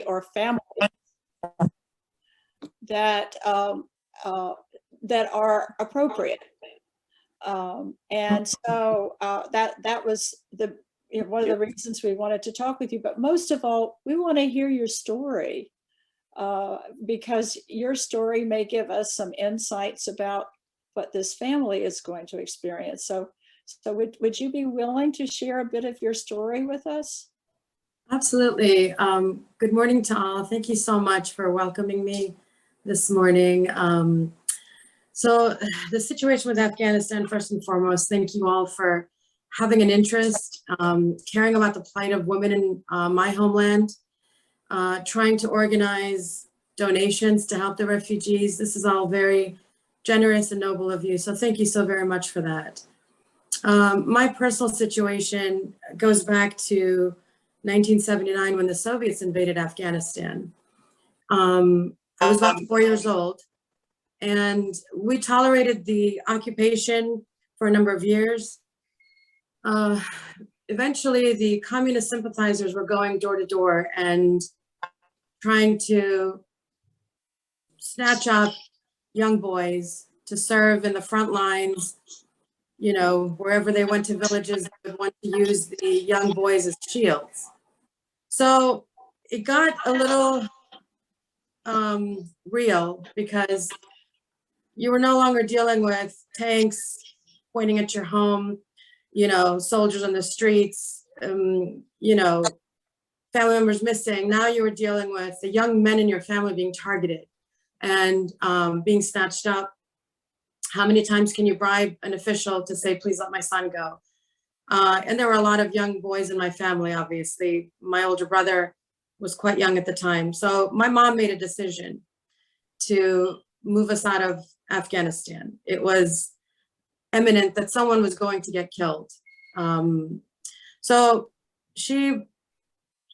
or family that that are appropriate. And so that was one of the reasons we wanted to talk with you. But most of all, we want to hear your story, because your story may give us some insights about what this family is going to experience. So would you be willing to share a bit of your story with us? Absolutely. Good morning to all. Thank you so much for welcoming me this morning. So the situation with Afghanistan, first and foremost, thank you all for having an interest, caring about the plight of women in my homeland, trying to organize donations to help the refugees. This is all very generous and noble of you. So thank you so very much for that. My personal situation goes back to 1979 when the Soviets invaded Afghanistan. I was about 4 years old, and we tolerated the occupation for a number of years. Eventually, the communist sympathizers were going door to door and trying to snatch up young boys to serve in the front lines. You know, wherever they went to villages, they would want to use the young boys as shields. So it got a little real, because you were no longer dealing with tanks pointing at your home, you know, soldiers on the streets, you know, family members missing. Now you were dealing with the young men in your family being targeted and being snatched up. How many times can you bribe an official to say, please let my son go? And there were a lot of young boys in my family, obviously. My older brother was quite young at the time. So my mom made a decision to move us out of Afghanistan. It was imminent that someone was going to get killed. So she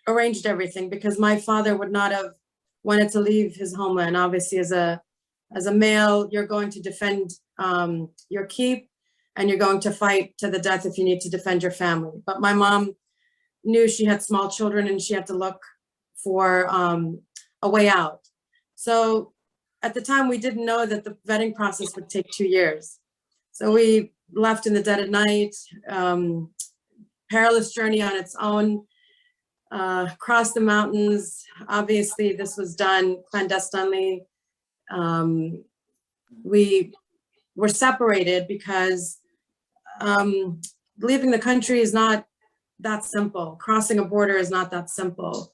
arranged everything, because my father would not have wanted to leave his homeland. Obviously, as a male, you're going to defend your keep, and you're going to fight to the death if you need to defend your family. But my mom knew she had small children and she had to look for a way out. So at the time, we didn't know that the vetting process would take 2 years. So we left in the dead of night, perilous journey on its own, crossed the mountains. Obviously, this was done clandestinely. We were separated because leaving the country is not that simple. Crossing a border is not that simple.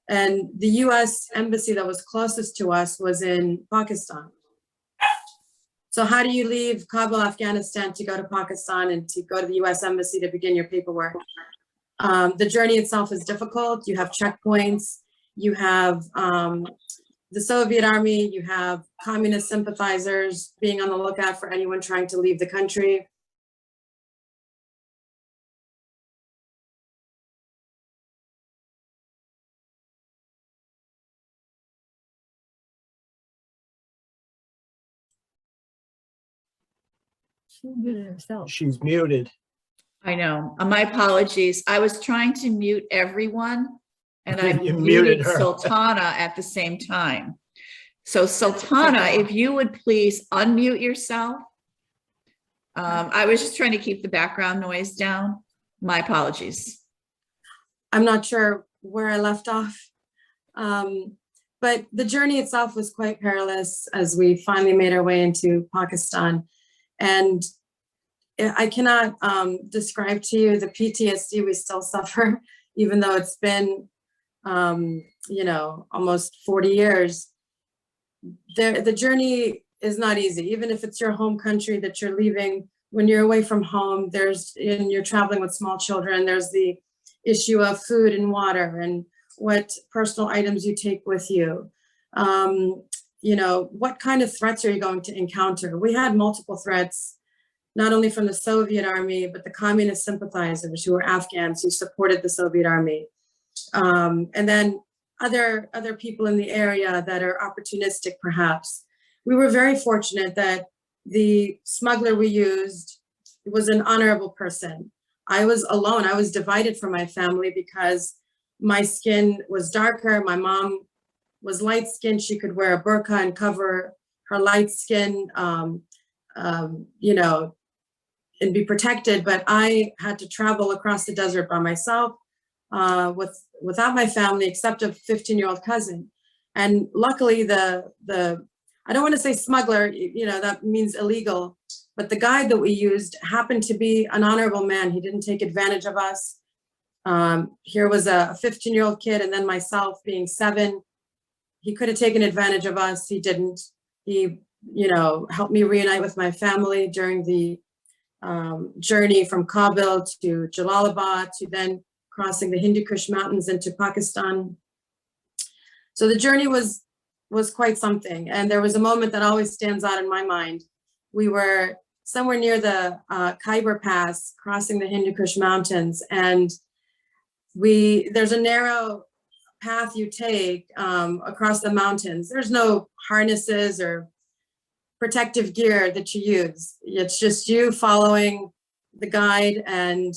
And the US embassy that was closest to us was in Pakistan. So how do you leave Kabul, Afghanistan to go to Pakistan and to go to the US embassy to begin your paperwork? The journey itself is difficult. You have checkpoints, you have the Soviet army, you have communist sympathizers being on the lookout for anyone trying to leave the country. She muted herself. She's muted. I know. My apologies. I was trying to mute everyone, and I You muted muted her. Sultana at the same time. So Sultana, if you would please unmute yourself. I was just trying to keep the background noise down. My apologies. I'm not sure where I left off. But the journey itself was quite perilous as we finally made our way into Pakistan. And I cannot describe to you the PTSD we still suffer, even though it's been, you know, almost 40 years. The journey is not easy, even if it's your home country that you're leaving. When you're away from home, and you're traveling with small children, there's the issue of food and water and what personal items you take with you. You know, what kind of threats are you going to encounter? We had multiple threats, not only from the Soviet army, but the communist sympathizers who were Afghans who supported the Soviet army. And then other people in the area that are opportunistic, perhaps. We were very fortunate that the smuggler we used was an honorable person. I was alone. I was divided from my family because my skin was darker. My mom was light skinned. She could wear a burqa and cover her light skin, you know, and be protected. But I had to travel across the desert by myself without my family, except a 15-year-old cousin. And luckily I don't want to say smuggler, you know, that means illegal, but the guide that we used happened to be an honorable man. He didn't take advantage of us. Here was a 15-year-old kid, and then myself being 7. He could have taken advantage of us. He didn't. He, you know, helped me reunite with my family during the journey from Kabul to Jalalabad to then crossing the Hindu Kush Mountains into Pakistan. So the journey was quite something. And there was a moment that always stands out in my mind. We were somewhere near the Khyber Pass, crossing the Hindu Kush Mountains, and there's a narrow path you take across the mountains. There's no harnesses or protective gear that you use. It's just you following the guide and,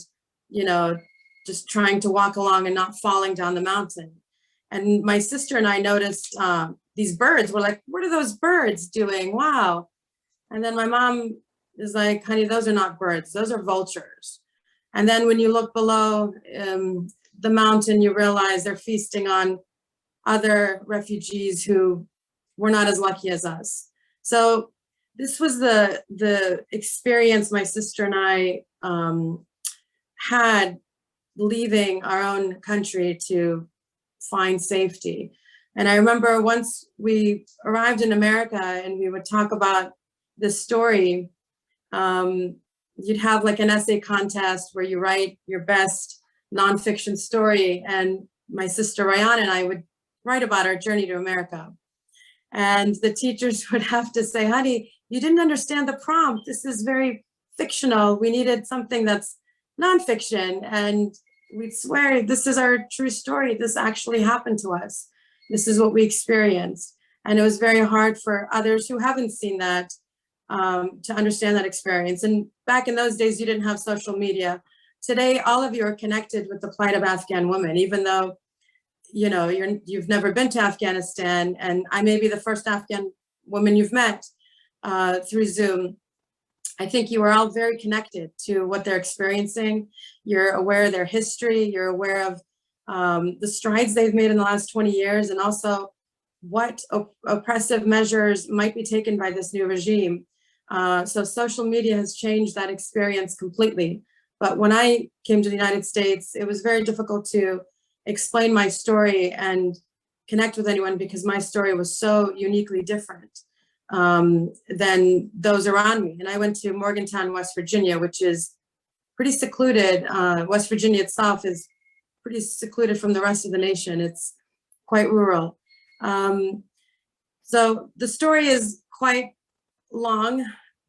you know, just trying to walk along and not falling down the mountain. And my sister and I noticed these birds. We're like, what are those birds doing? Wow. And then my mom is like, honey, those are not birds. Those are vultures. And then when you look below the mountain, you realize they're feasting on other refugees who were not as lucky as us. So this was the experience my sister and I had leaving our own country to find safety. And I remember once we arrived in America and we would talk about this story, you'd have like an essay contest where you write your best nonfiction story. And my sister Ryan and I would write about our journey to America. And the teachers would have to say, honey, you didn't understand the prompt. This is very fictional. We needed something that's nonfiction. And we'd swear, this is our true story. This actually happened to us. This is what we experienced. And it was very hard for others who haven't seen that to understand that experience. And back in those days, you didn't have social media. Today, all of you are connected with the plight of Afghan women, even though, you know, you've never been to Afghanistan, and I may be the first Afghan woman you've met through Zoom. I think you are all very connected to what they're experiencing. You're aware of their history. You're aware of the strides they've made in the last 20 years, and also what oppressive measures might be taken by this new regime. So social media has changed that experience completely. But when I came to the United States, it was very difficult to explain my story and connect with anyone because my story was so uniquely different than those around me. And I went to Morgantown, West Virginia, which is pretty secluded. West Virginia itself is pretty secluded from the rest of the nation. It's quite rural. So the story is quite long,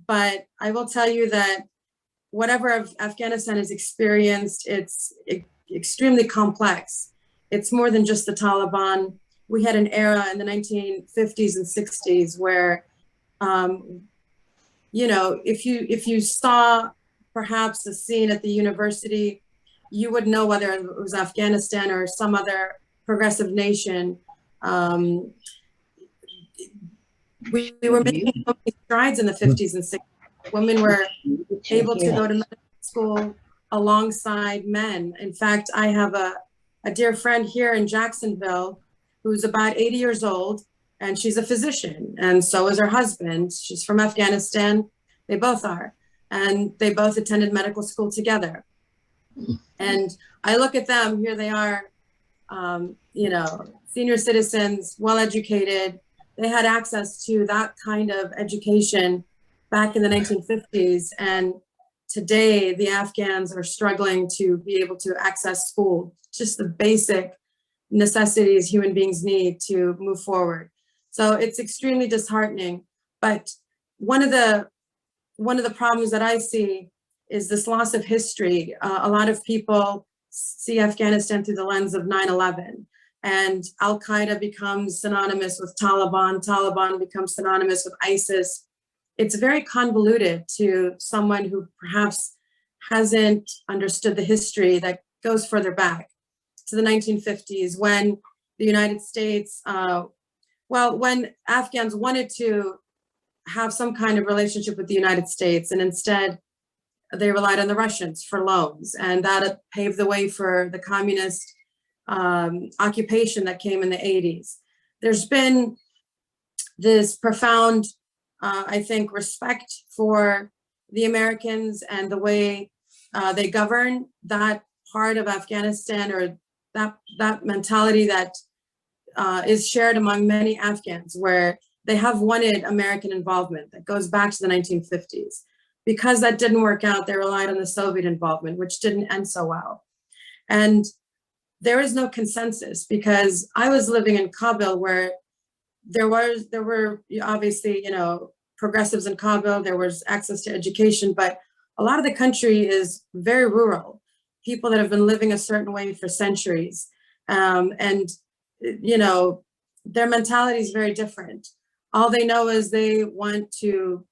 but I will tell you that whatever Afghanistan has experienced, it's extremely complex. It's more than just the Taliban. We had an era in the 1950s and 60s where, you know, if you saw perhaps a scene at the university, you would know whether it was Afghanistan or some other progressive nation. We were making so many strides in the 50s and 60s. Women were able to go to medical school alongside men. In fact, I have a dear friend here in Jacksonville who's about 80 years old, and she's a physician, and so is her husband. She's from Afghanistan. They both are, and they both attended medical school together. And I look at them, here they are, you know, senior citizens, well-educated. They had access to that kind of education back in the 1950s. And today the Afghans are struggling to be able to access school, just the basic necessities human beings need to move forward. So it's extremely disheartening. But one of the problems that I see is this loss of history. A lot of people see Afghanistan through the lens of 9/11, and Al-Qaeda becomes synonymous with Taliban. Taliban becomes synonymous with ISIS. It's very convoluted to someone who perhaps hasn't understood the history that goes further back. to the 1950s when the United States, when Afghans wanted to have some kind of relationship with the United States, and instead they relied on the Russians for loans, and that paved the way for the communist occupation that came in the 80s. There's been this profound, I think, respect for the Americans and the way they govern that part of Afghanistan, or that mentality that is shared among many Afghans, where they have wanted American involvement that goes back to the 1950s. Because that didn't work out, they relied on the Soviet involvement, which didn't end so well. And there is no consensus, because I was living in Kabul, where there were obviously, you know, progressives in Kabul, there was access to education, but a lot of the country is very rural. People that have been living a certain way for centuries. And, you know, their mentality is very different. All they know is they want to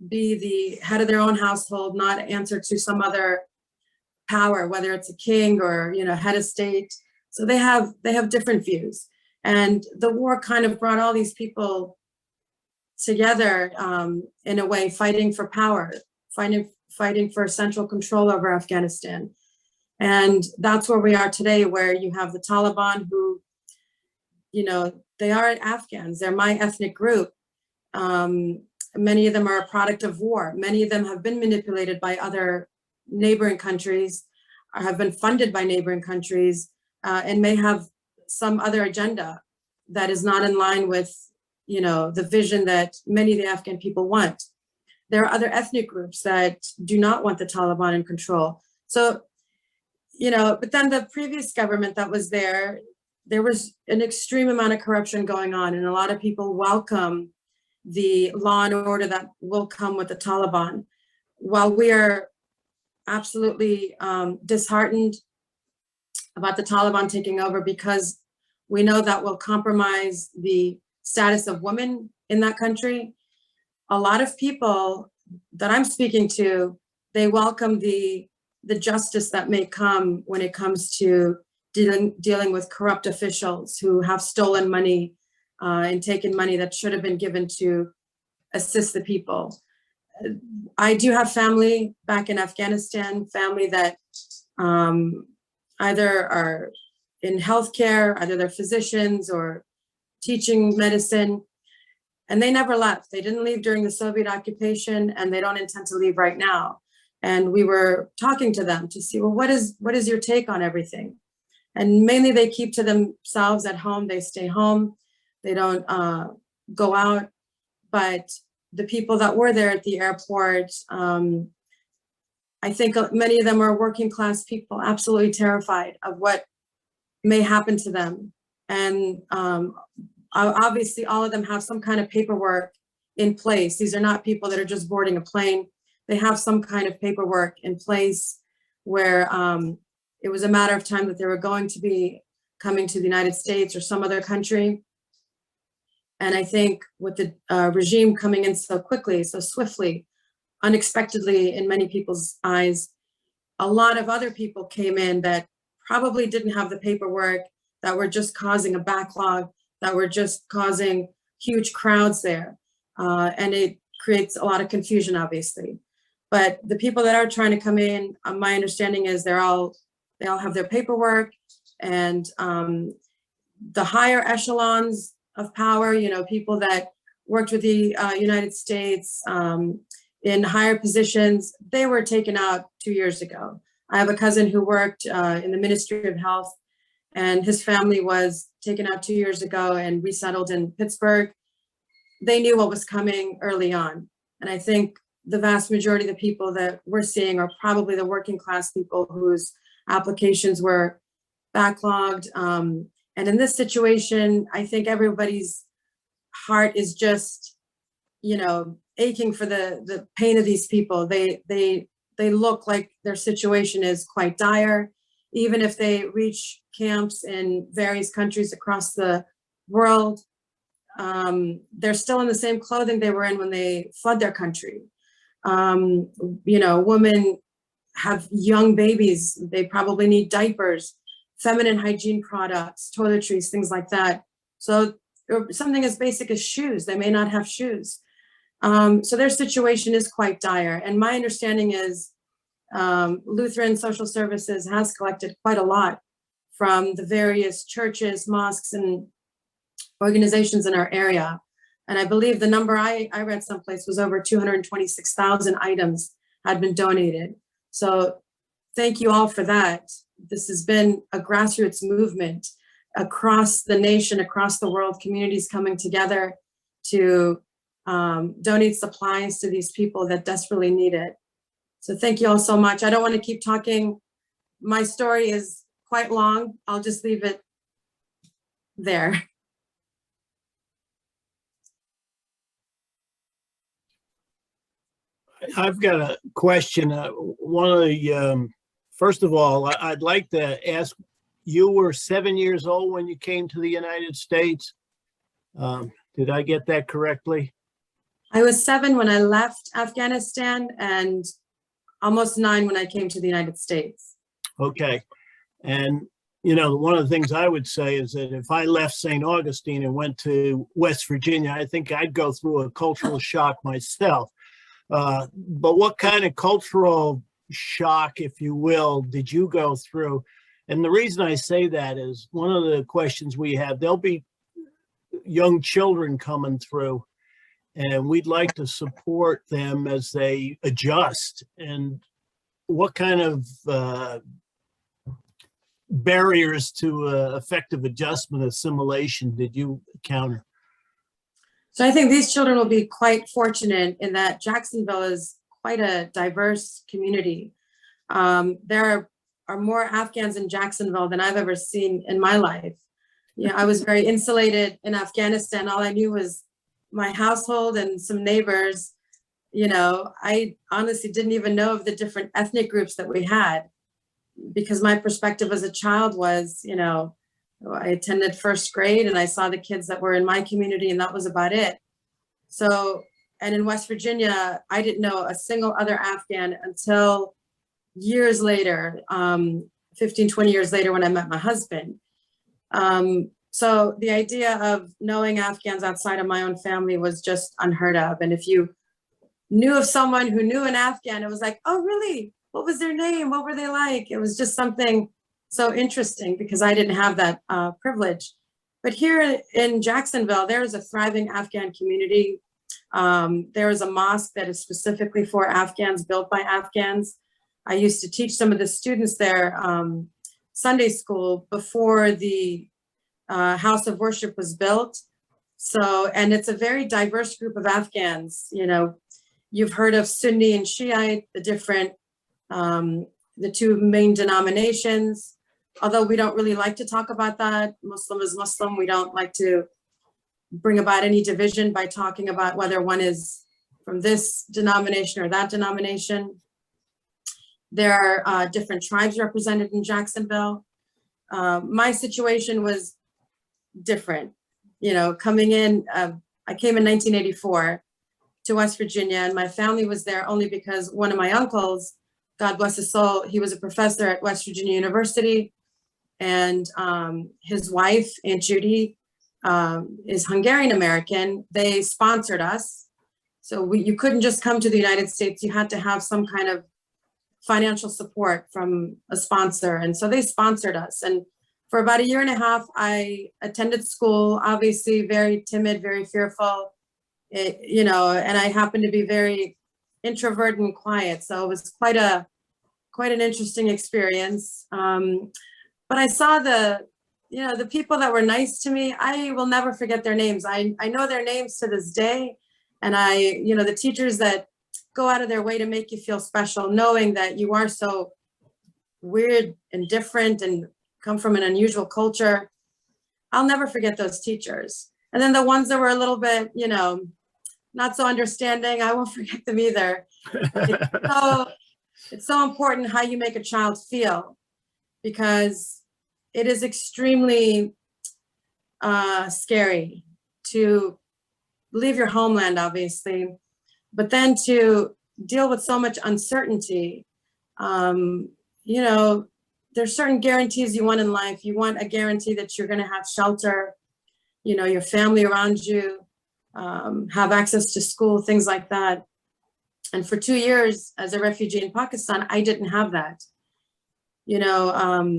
be the head of their own household, not answer to some other power, whether it's a king or, you know, head of state. So they have different views. And the war kind of brought all these people together in a way, fighting for power, fighting for central control over Afghanistan. And that's where we are today, where you have the Taliban, who, you know, they are Afghans, they're my ethnic group. Many of them are a product of war. Many of them have been manipulated by other neighboring countries, or have been funded by neighboring countries, and may have some other agenda that is not in line with, you know, the vision that many of the Afghan people want. There are other ethnic groups that do not want the Taliban in control. So, you know, but then the previous government that was there was an extreme amount of corruption going on, and a lot of people welcome the law and order that will come with the Taliban. While we are absolutely disheartened about the Taliban taking over, because we know that will compromise the status of women in that country, a lot of people that I'm speaking to, they welcome the justice that may come when it comes to dealing with corrupt officials who have stolen money and taken money that should have been given to assist the people. I do have family back in Afghanistan, family that either are in healthcare, either they're physicians or teaching medicine, and they never left. They didn't leave during the Soviet occupation, and they don't intend to leave right now. And we were talking to them to see, well, what is your take on everything? And mainly they keep to themselves at home. They stay home. They don't go out. But the people that were there at the airport, I think many of them are working class people, absolutely terrified of what may happen to them. And obviously all of them have some kind of paperwork in place. These are not people that are just boarding a plane. They have some kind of paperwork in place where it was a matter of time that they were going to be coming to the United States or some other country. And I think with the regime coming in so quickly, so swiftly, unexpectedly in many people's eyes, a lot of other people came in that probably didn't have the paperwork, that were just causing a backlog, that were just causing huge crowds there. And it creates a lot of confusion, obviously. But the people that are trying to come in, my understanding is they all have their paperwork, and the higher echelons of power, you know, people that worked with the United States in higher positions, they were taken out 2 years ago. I have a cousin who worked in the Ministry of Health, and his family was taken out 2 years ago and resettled in Pittsburgh. They knew what was coming early on. And I think the vast majority of the people that we're seeing are probably the working class people whose applications were backlogged. And in this situation, I think everybody's heart is just, you know, aching for the pain of these people. They look like their situation is quite dire. Even if they reach camps in various countries across the world, they're still in the same clothing they were in when they fled their country. You know, women have young babies, they probably need diapers. feminine hygiene products, toiletries, things like that. So or something as basic as shoes, they may not have shoes. So their situation is quite dire. And my understanding is Lutheran Social Services has collected quite a lot from the various churches, mosques, and organizations in our area. And I believe the number I read someplace was over 226,000 items had been donated. So thank you all for that. This has been a grassroots movement across the nation, across the world, communities coming together to donate supplies to these people that desperately need it. So thank you all so much. I don't want to keep talking. My story is quite long. I'll just leave it there. I've got a question. One of the, first of all, I'd like to ask, you were 7 years old when you came to the United States. Did I get that correctly? I was 7 when I left Afghanistan and almost 9 when I came to the United States. Okay. And, you know, one of the things I would say is that if I left St. Augustine and went to West Virginia, I think I'd go through a cultural shock myself. But what kind of cultural shock, if you will, did you go through? And the reason I say that is one of the questions we have, there'll be young children coming through, and we'd like to support them as they adjust. And what kind of barriers to effective adjustment, assimilation did you encounter? So I think these children will be quite fortunate in that Jacksonville is quite a diverse community. There are more Afghans in Jacksonville than I've ever seen in my life. You know, I was very insulated in Afghanistan. All I knew was my household and some neighbors. You know, I honestly didn't even know of the different ethnic groups that we had, because my perspective as a child was, you know, I attended first grade and I saw the kids that were in my community, and that was about it. So, and in West Virginia, I didn't know a single other Afghan until years later, 15, 20 years later, when I met my husband. So the idea of knowing Afghans outside of my own family was just unheard of. And if you knew of someone who knew an Afghan, it was like, oh, really? What was their name? What were they like? It was just something so interesting because I didn't have that privilege. But here in Jacksonville, there is a thriving Afghan community. There is a mosque that is specifically for Afghans, built by Afghans. I used to teach some of the students there Sunday school before the house of worship was built. So, and it's a very diverse group of Afghans. You know, you've heard of Sunni and Shiite, the different, the two main denominations. Although we don't really like to talk about that, Muslim is Muslim. We don't like to bring about any division by talking about whether one is from this denomination or that denomination. There are different tribes represented in Jacksonville. My situation was different. You know, coming in, I came in 1984 to West Virginia, and my family was there only because one of my uncles, God bless his soul, he was a professor at West Virginia University. And his wife, Aunt Judy, is Hungarian American. They sponsored us. So you couldn't just come to the United States. You had to have some kind of financial support from a sponsor. And so they sponsored us. And for about 1.5 years, I attended school, obviously very timid, very fearful, you know, and I happened to be very introverted and quiet. So it was quite an interesting experience. But I saw the people that were nice to me. I will never forget their names. I know their names to this day. And the teachers that go out of their way to make you feel special, knowing that you are so weird and different and come from an unusual culture. I'll never forget those teachers. And then the ones that were a little bit, you know, not so understanding, I won't forget them either. It's so important how you make a child feel, because it is extremely scary to leave your homeland, obviously, but then to deal with so much uncertainty. You know, there's certain guarantees you want in life. You want a guarantee that you're going to have shelter, you know, your family around you, have access to school, things like that. And for 2 years as a refugee in Pakistan, I didn't have that. You know,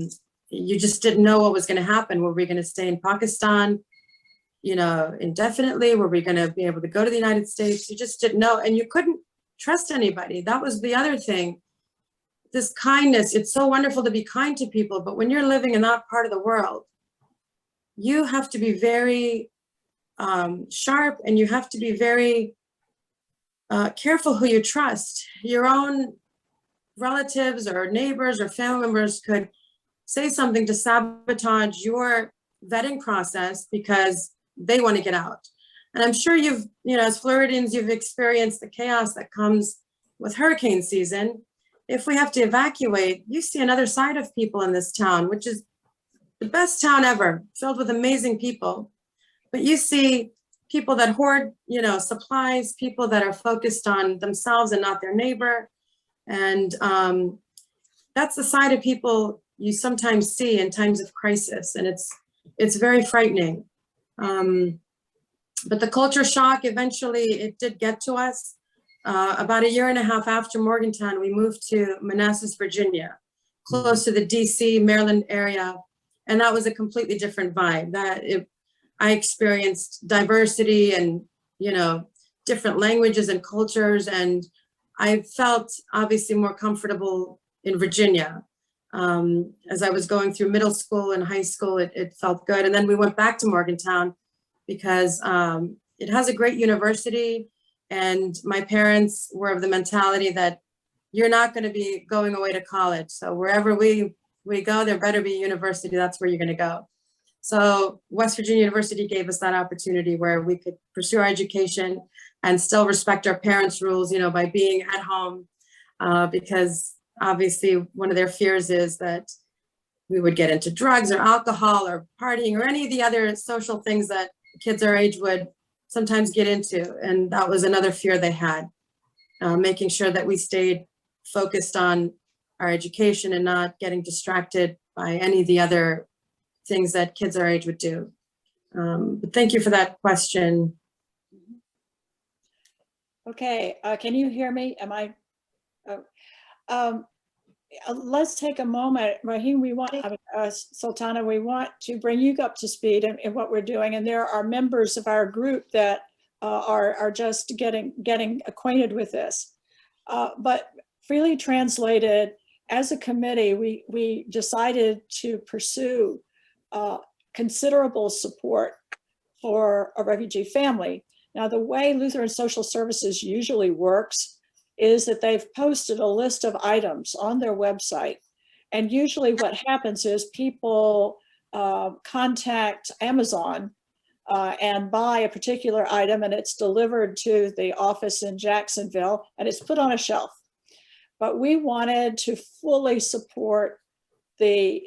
you just didn't know what was going to happen. Were we going to stay in Pakistan, you know, indefinitely? Were we going to be able to go to the United States? You just didn't know. And you couldn't trust anybody. That was the other thing. This kindness, it's so wonderful to be kind to people, but when you're living in that part of the world, you have to be very sharp, and you have to be very careful who you trust. Your own relatives or neighbors or family members could say something to sabotage your vetting process because they want to get out. And I'm sure you've, you know, as Floridians, you've experienced the chaos that comes with hurricane season. If we have to evacuate, you see another side of people in this town, which is the best town ever, filled with amazing people. But you see people that hoard, you know, supplies, people that are focused on themselves and not their neighbor. And that's the side of people you sometimes see in times of crisis. And it's very frightening. But the culture shock, eventually it did get to us. About a year and a half after Morgantown, we moved to Manassas, Virginia, close to the DC, Maryland area. And that was a completely different vibe. I experienced diversity and, you know, different languages and cultures. And I felt obviously more comfortable in Virginia. As I was going through middle school and high school, it felt good. And then we went back to Morgantown because it has a great university. And my parents were of the mentality that you're not going to be going away to college. So wherever we go, there better be a university. That's where you're going to go. So West Virginia University gave us that opportunity where we could pursue our education and still respect our parents' rules, you know, by being at home, because obviously one of their fears is that we would get into drugs or alcohol or partying or any of the other social things that kids our age would sometimes get into. And that was another fear they had, making sure that we stayed focused on our education and not getting distracted by any of the other things that kids our age would do. But thank you for that question. Okay, can you hear me? Am I? Let's take a moment, Rahim. Sultana, we want to bring you up to speed in what we're doing, and there are members of our group that are just getting acquainted with this. But freely translated, as a committee, we decided to pursue considerable support for a refugee family. Now, the way Lutheran Social Services usually works is that they've posted a list of items on their website. And usually what happens is people contact Amazon and buy a particular item, and it's delivered to the office in Jacksonville and it's put on a shelf. But we wanted to fully support the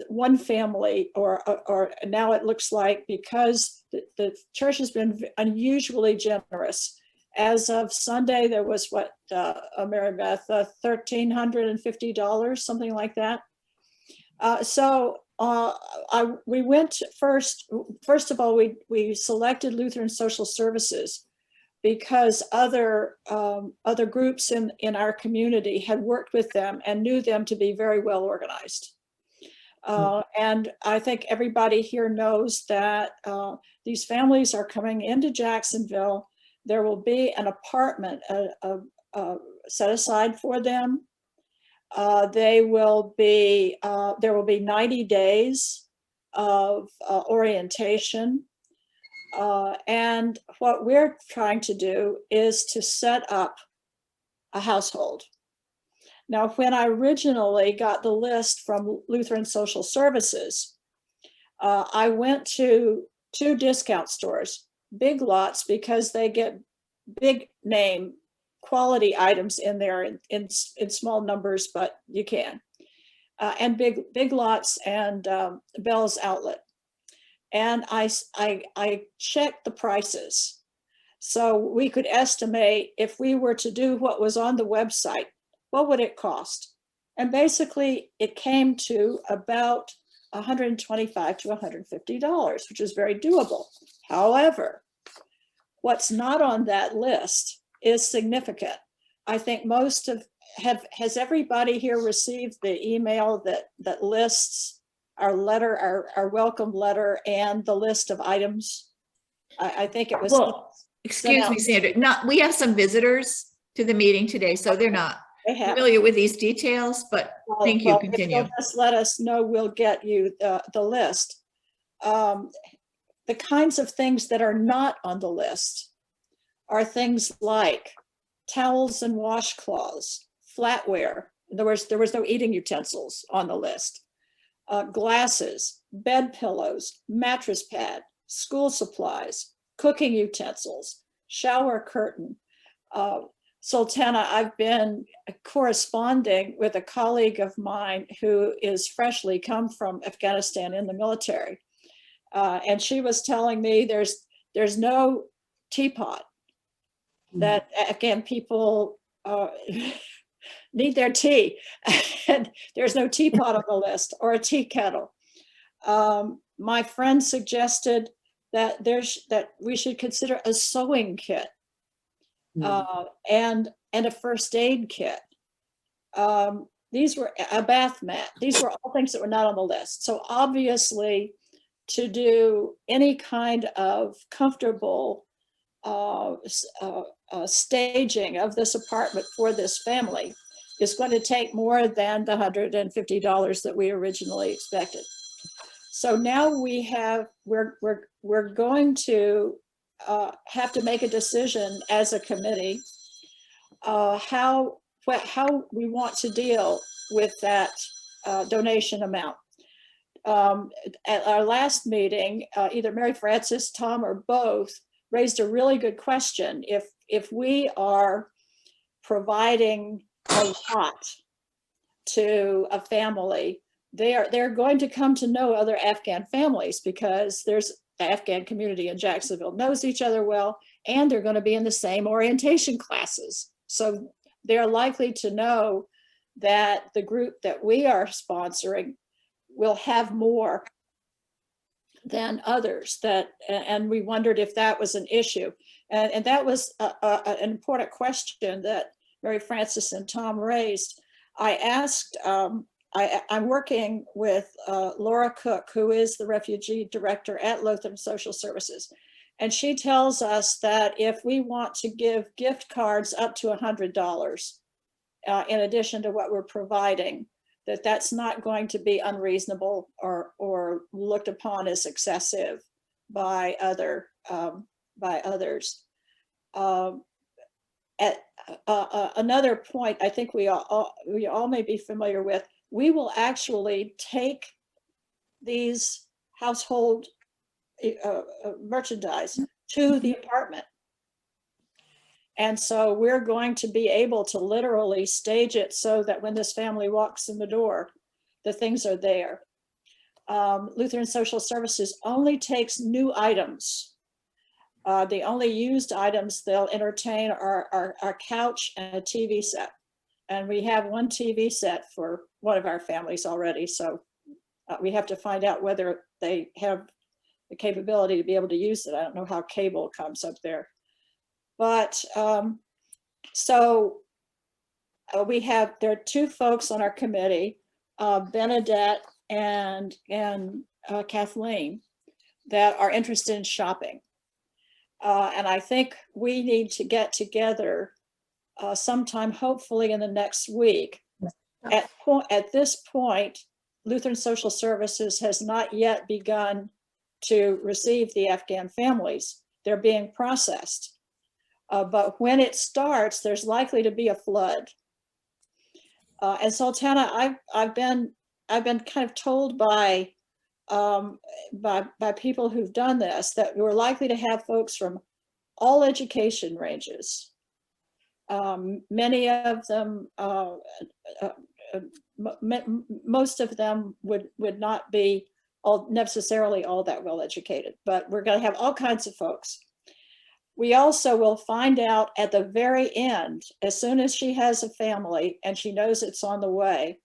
one family, or now it looks like, because the church has been unusually generous. As of Sunday, there was what, Mary Beth, $1,350, something like that. We went first of all, we selected Lutheran Social Services because other groups in our community had worked with them and knew them to be very well organized. And I think everybody here knows that these families are coming into Jacksonville. There will be an apartment set aside for them. There will be 90 days of orientation. And what we're trying to do is to set up a household. Now, when I originally got the list from Lutheran Social Services, I went to 2 discount stores, Big Lots, because they get big name quality items in there in small numbers, but you can, and Big Lots and Bell's Outlet. And I checked the prices. So we could estimate if we were to do what was on the website, what would it cost? And basically it came to about $125 to $150, which is very doable. However, what's not on that list is significant. I think has everybody here received the email that lists our letter, our welcome letter, and the list of items? I think it was. Well, excuse me, Sandra, we have some visitors to the meeting today, so they're not familiar with these details, but thank you, continue. If you'll just let us know, we'll get you the list. The kinds of things that are not on the list are things like towels and washcloths, flatware. In other words, there was no eating utensils on the list. Glasses, bed pillows, mattress pad, school supplies, cooking utensils, shower curtain. Sultana, I've been corresponding with a colleague of mine who is freshly come from Afghanistan in the military. And she was telling me there's no teapot, that Afghan people need their tea, and there's no teapot on the list, or a tea kettle. My friend suggested that we should consider a sewing kit, and a first aid kit. These were a bath mat. These were all things that were not on the list. So obviously, to do any kind of comfortable staging of this apartment for this family is going to take more than the $150 that we originally expected. So now we're going to have to make a decision as a committee how we want to deal with that donation amount. At our last meeting, either Mary Frances, Tom, or both raised a really good question. If we are providing a lot to a family, they're going to come to know other Afghan families, because there's the Afghan community in Jacksonville knows each other well, and they're going to be in the same orientation classes. So they're likely to know that the group that we are sponsoring will have more than others, and we wondered if that was an issue. And that was an important question that Mary Frances and Tom raised. I asked, I'm working with Laura Cook, who is the refugee director at Lutheran Social Services. And she tells us that if we want to give gift cards up to $100, in addition to what we're providing, that's not going to be unreasonable or looked upon as excessive by others. At another point, I think we all may be familiar with, we will actually take these household merchandise to the apartment. And so we're going to be able to literally stage it so that when this family walks in the door, the things are there. Lutheran Social Services only takes new items. The only used items they'll entertain are our couch and a TV set. And we have one TV set for one of our families already. So we have to find out whether they have the capability to be able to use it. I don't know how cable comes up there. But there are two folks on our committee, Benedette and Kathleen, that are interested in shopping. And I think we need to get together sometime, hopefully in the next week. At this point, Lutheran Social Services has not yet begun to receive the Afghan families. They're being processed. But when it starts, there's likely to be a flood. And Sultana, I've been kind of told by people who've done this that we're likely to have folks from all education ranges. Many of them, most of them would not be necessarily all that well educated, but we're going to have all kinds of folks. We also will find out at the very end, as soon as she has a family and she knows it's on the way,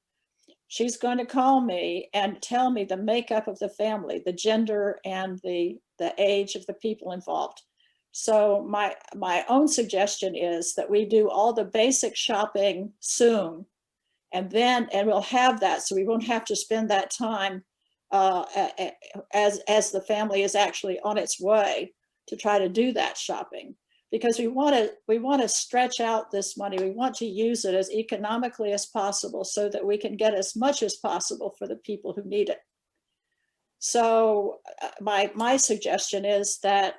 she's going to call me and tell me the makeup of the family, the gender and the age of the people involved. So my own suggestion is that we do all the basic shopping soon, and we'll have that, so we won't have to spend that time as the family is actually on its way to try to do that shopping, because we want to stretch out this money. We want to use it as economically as possible so that we can get as much as possible for the people who need it. So my suggestion is that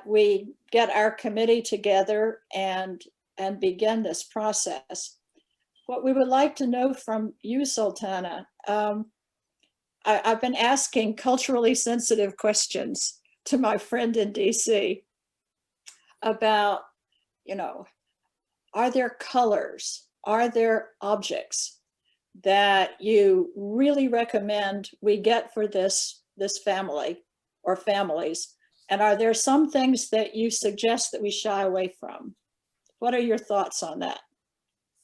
we get our committee together and begin this process. What we would like to know from you, Sultana, I've been asking culturally sensitive questions to my friend in DC about, are there colors? Are there objects that you really recommend we get for this family or families? And are there some things that you suggest that we shy away from? What are your thoughts on that?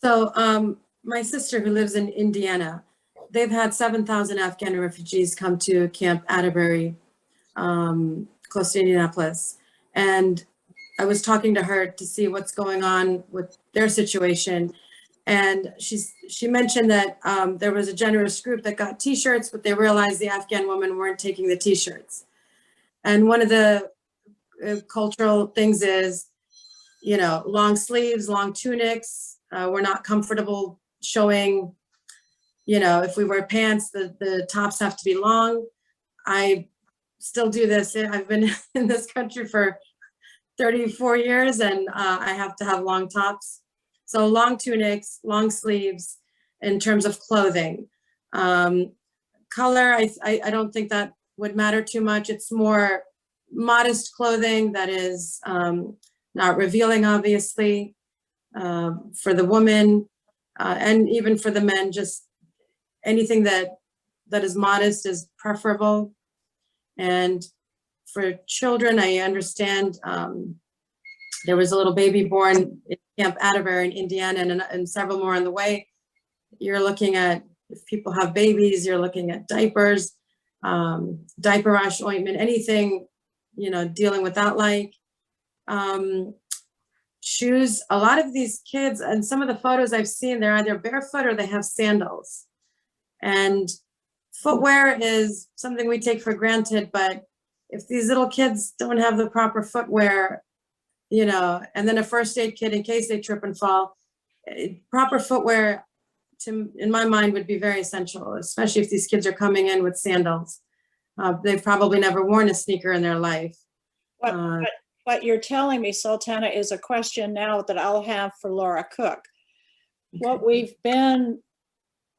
So my sister, who lives in Indiana, they've had 7,000 Afghan refugees come to Camp Atterbury, close to Indianapolis. And I was talking to her to see what's going on with their situation. And she mentioned that there was a generous group that got t-shirts, but they realized the Afghan women weren't taking the t-shirts. And one of the cultural things is, long sleeves, long tunics. We're not comfortable showing, if we wear pants, the tops have to be long. I still do this. I've been in this country for 34 years and I have to have long tops. So long tunics, long sleeves in terms of clothing. Color, I don't think that would matter too much. It's more modest clothing that is not revealing, obviously, for the woman and even for the men. Just anything that is modest is preferable. And for children, I understand there was a little baby born in Camp Atterbury in Indiana and several more on the way. You're looking at, if people have babies, you're looking at diapers, diaper rash ointment, anything, dealing with that, like shoes. A lot of these kids, and some of the photos I've seen, they're either barefoot or they have sandals. And footwear is something we take for granted, but if these little kids don't have the proper footwear, and then a first aid kit in case they trip and fall, proper footwear, in my mind, would be very essential, especially if these kids are coming in with sandals. They've probably never worn a sneaker in their life. What you're telling me, Sultana, is a question now that I'll have for Laura Cook. What we've been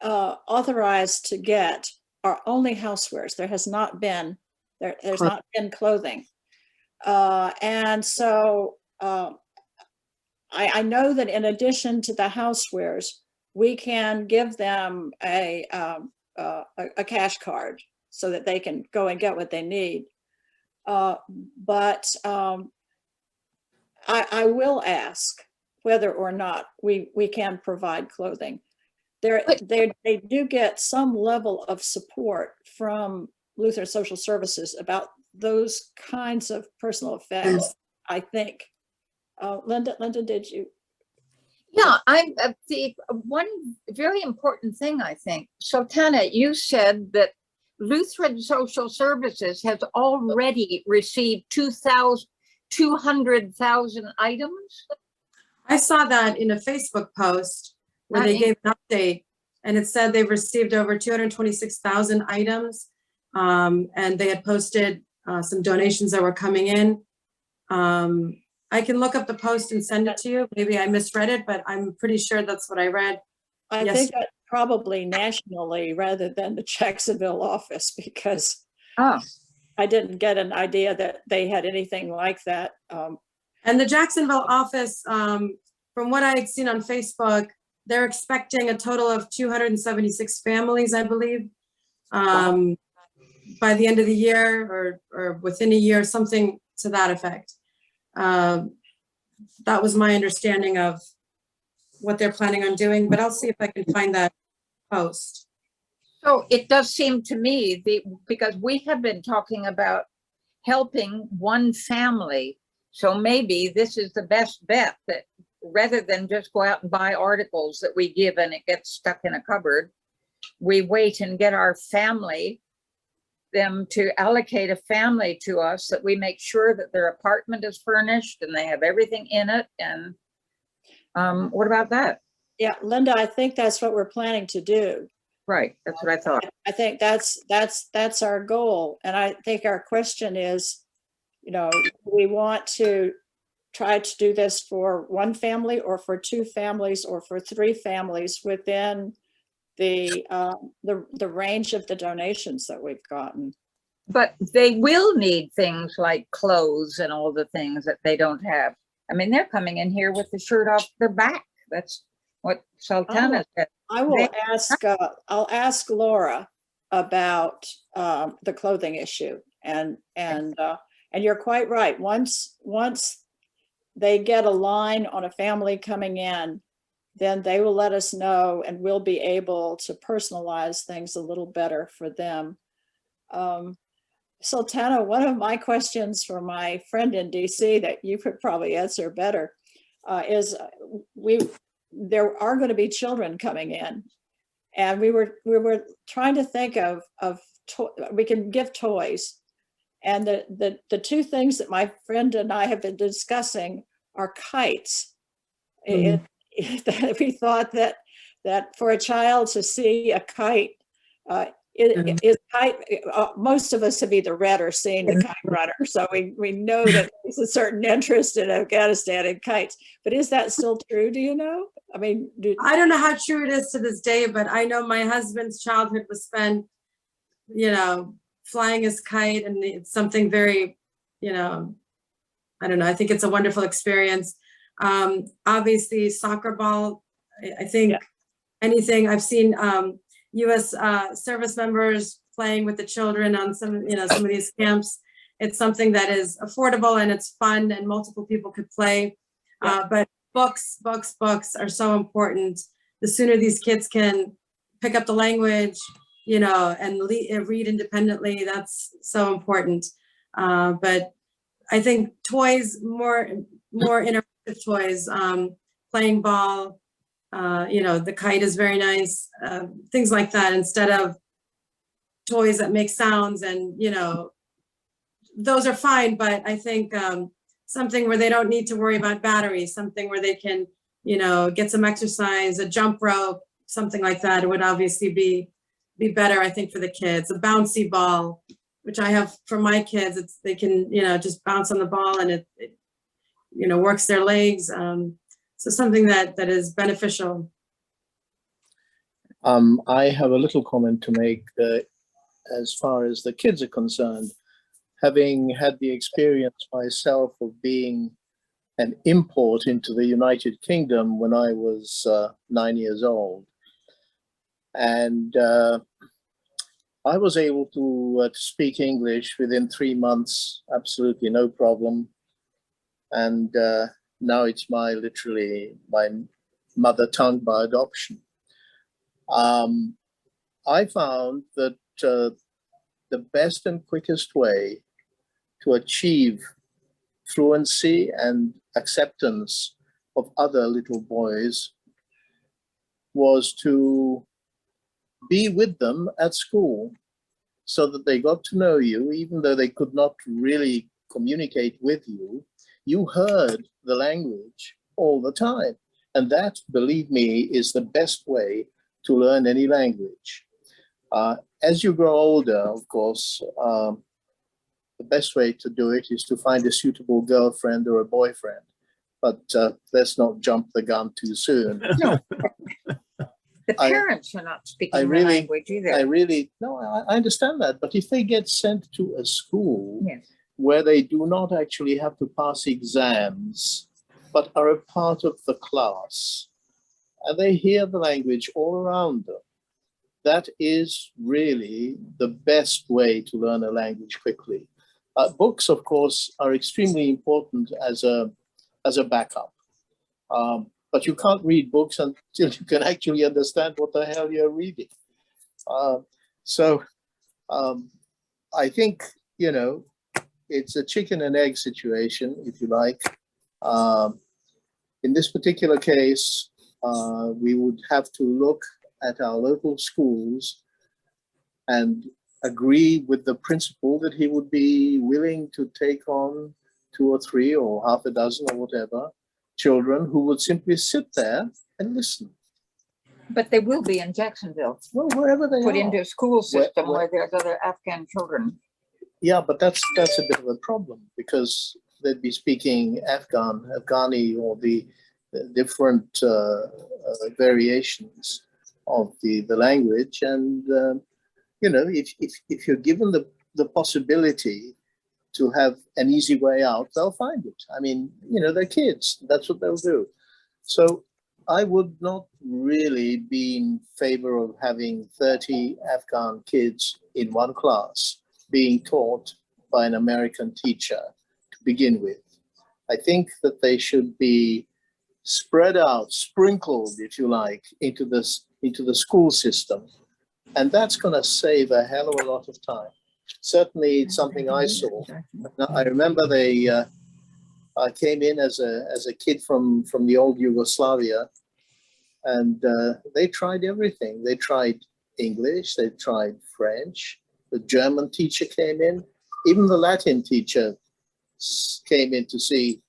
authorized to get are only housewares. There has not been, there's not been clothing. And so I know that in addition to the housewares, we can give them a cash card so that they can go and get what they need. But I will ask whether or not we can provide clothing. They do get some level of support from Lutheran Social Services about those kinds of personal effects, I think. Linda, did you? Yeah, the one very important thing, I think, Sultana, you said that Lutheran Social Services has already received 200,000 items. I saw that in a Facebook post where they gave an update, and it said they've received over 226,000 items, and they had posted some donations that were coming in. I can look up the post and send it to you. Maybe I misread it, but I'm pretty sure that's what I read. I think that probably nationally rather than the Jacksonville office, because I didn't get an idea that they had anything like that. And the Jacksonville office, from what I had seen on Facebook, they're expecting a total of 276 families, I believe, by the end of the year or within a year, something to that effect. That was my understanding of what they're planning on doing, but I'll see if I can find that post. So it does seem to me because we have been talking about helping one family. So maybe this is the best bet, that rather than just go out and buy articles that we give and it gets stuck in a cupboard, we wait and get our family, them to allocate a family to us, that we make sure that their apartment is furnished and they have everything in it. And what about that? Yeah, Linda, I think that's what we're planning to do. Right, that's what I thought. I think that's our goal. And I think our question is, you know, we want to try to do this for one family or for two families or for three families within the range of the donations that we've gotten. But they will need things like clothes and all the things that they don't have. I mean, they're coming in here with the shirt off their back. That's what Sultana said. I will ask, I'll ask Laura about the clothing issue, and you're quite right. Once they get a line on a family coming in, then they will let us know and we'll be able to personalize things a little better for them. Sultana, one of my questions for my friend in DC that you could probably answer better is there are going to be children coming in, and we were trying to think of we can give toys, and the two things that my friend and I have been discussing are kites. We thought that for a child to see a kite, is kite, most of us have either read or seen The Kite Runner, so we know that there's a certain interest in Afghanistan in kites. But is that still true? Do you know? I mean, I don't know how true it is to this day, but I know my husband's childhood was spent, you know, flying his kite, and it's something very, you know, I don't know. I think it's a wonderful experience. Obviously, soccer ball. I think anything I've seen. U.S. Service members playing with the children on some of these camps. It's something that is affordable and it's fun and multiple people could play. But books are so important. The sooner these kids can pick up the language, you know, and read independently, that's so important. But I think toys, more interactive toys, playing ball, you know, the kite is very nice, things like that, instead of toys that make sounds, and, you know, those are fine, but I think something where they don't need to worry about batteries, something where they can, you know, get some exercise, a jump rope, something like that. It would obviously be better, I think, for the kids. A bouncy ball, which I have for my kids, they can, you know, just bounce on the ball and it you know, works their legs. So something that is beneficial. I have a little comment to make as far as the kids are concerned. Having had the experience myself of being an import into the United Kingdom when I was 9 years old, and I was able to speak English within 3 months, absolutely no problem, and now it's literally my mother tongue by adoption. I found that the best and quickest way to achieve fluency and acceptance of other little boys was to be with them at school, so that they got to know you, even though they could not really communicate with you. You heard the language all the time. And that, believe me, is the best way to learn any language. As you grow older, of course, the best way to do it is to find a suitable girlfriend or a boyfriend. But let's not jump the gun too soon. No. The parents are not speaking the language either. I understand that. But if they get sent to a school Yes. where they do not actually have to pass exams, but are a part of the class, and they hear the language all around them, that is really the best way to learn a language quickly. Books, of course, are extremely important as a backup. But you can't read books until you can actually understand what the hell you're reading. So I think, you know, it's a chicken and egg situation, if you like. In this particular case, we would have to look at our local schools and agree with the principal that he would be willing to take on 2 or 3 or half a dozen or whatever children who would simply sit there and listen. But they will be in Jacksonville, Well, wherever they put are. into a school system where- where there's other Afghan children. Yeah, but that's a bit of a problem because they'd be speaking Afghani, or the different variations of the language. And, you know, if you're given the possibility to have an easy way out, they'll find it. I mean, you know, they're kids. That's what they'll do. So I would not really be in favor of having 30 Afghan kids in one class being taught by an American teacher to begin with. I think that they should be spread out, sprinkled, if you like, into the school system. And that's going to save a hell of a lot of time. Certainly it's something I saw. Now, I remember I came in as a kid from the old Yugoslavia, and they tried everything. They tried English, they tried French, the German teacher came in, even the Latin teacher came in to see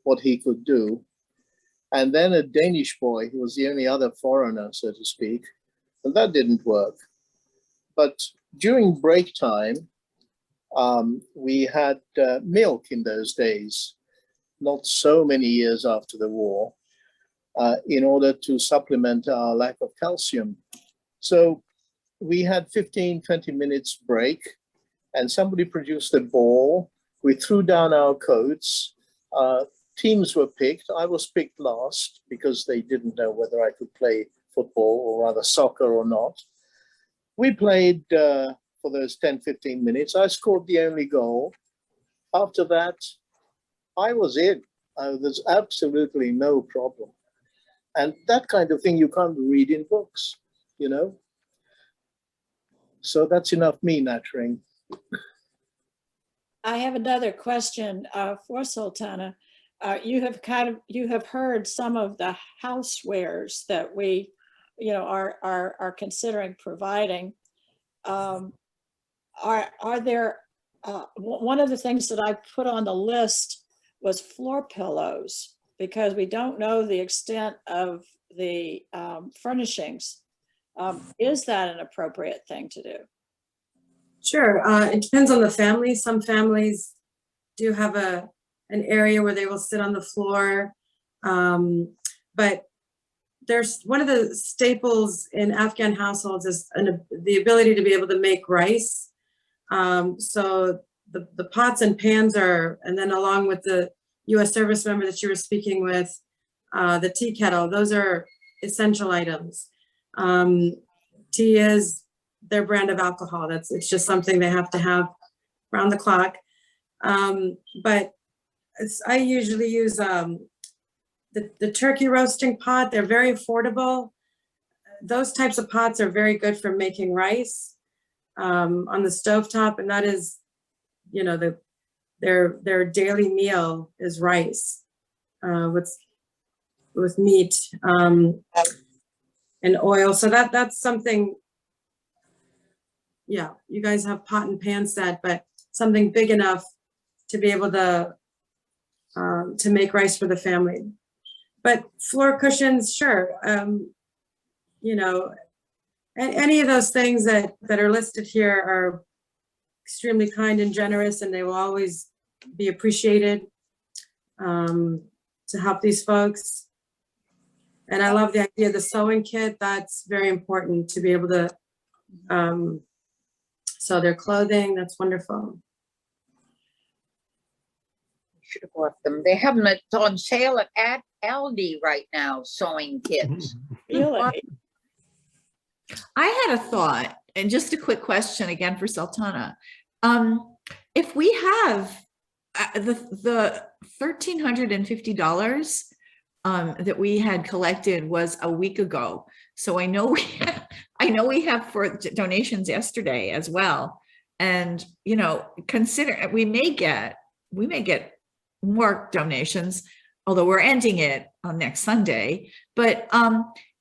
what he could do. And then a Danish boy, who was the only other foreigner, so to speak, and that didn't work. But during break time, we had milk in those days, not so many years after the war, in order to supplement our lack of calcium. So we had 15, 20 minutes break, and somebody produced a ball. We threw down our coats. Teams were picked. I was picked last because they didn't know whether I could play football, or rather soccer, or not. We played for those 10, 15 minutes. I scored the only goal. After that, I was in. There's absolutely no problem. And that kind of thing you can't read in books, you know? So that's enough me nattering. I have another question for Sultana. You have heard some of the housewares that we, you know, are considering providing. Are there? One of the things that I put on the list was floor pillows, because we don't know the extent of the furnishings. Is that an appropriate thing to do? Sure, it depends on the family. Some families do have an area where they will sit on the floor. But there's one of the staples in Afghan households is the ability to be able to make rice. So the pots and pans are, and then along with the US service member that you were speaking with, the tea kettle, those are essential items. Tea is their brand of alcohol. It's just something they have to have around the clock. But I usually use the turkey roasting pot. They're very affordable. Those types of pots are very good for making rice on the stovetop, and that is, you know, their daily meal is rice with meat and oil. So that's something. Yeah, you guys have pot and pan set, but something big enough to be able to make rice for the family. But floor cushions, sure. You know, any of those things that are listed here are extremely kind and generous, and they will always be appreciated to help these folks. And I love the idea of the sewing kit. That's very important to be able to sew their clothing. That's wonderful. Should have bought them. They have them on sale at Aldi right now, sewing kits. Really? I had a thought, and just a quick question again for Sultana. If we have the $1,350 that we had collected was a week ago, so I know I know we have for donations yesterday as well. And, you know, consider, we may get more donations, although we're ending it on next Sunday. But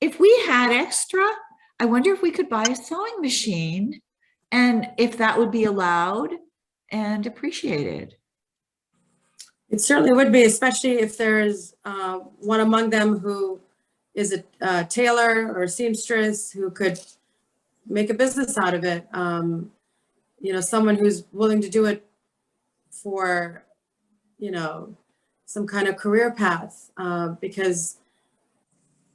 if we had extra, I wonder if we could buy a sewing machine and if that would be allowed and appreciated. It certainly would be, especially if there's one among them who is a tailor or seamstress who could make a business out of it. You know, someone who's willing to do it for, you know, some kind of career path, because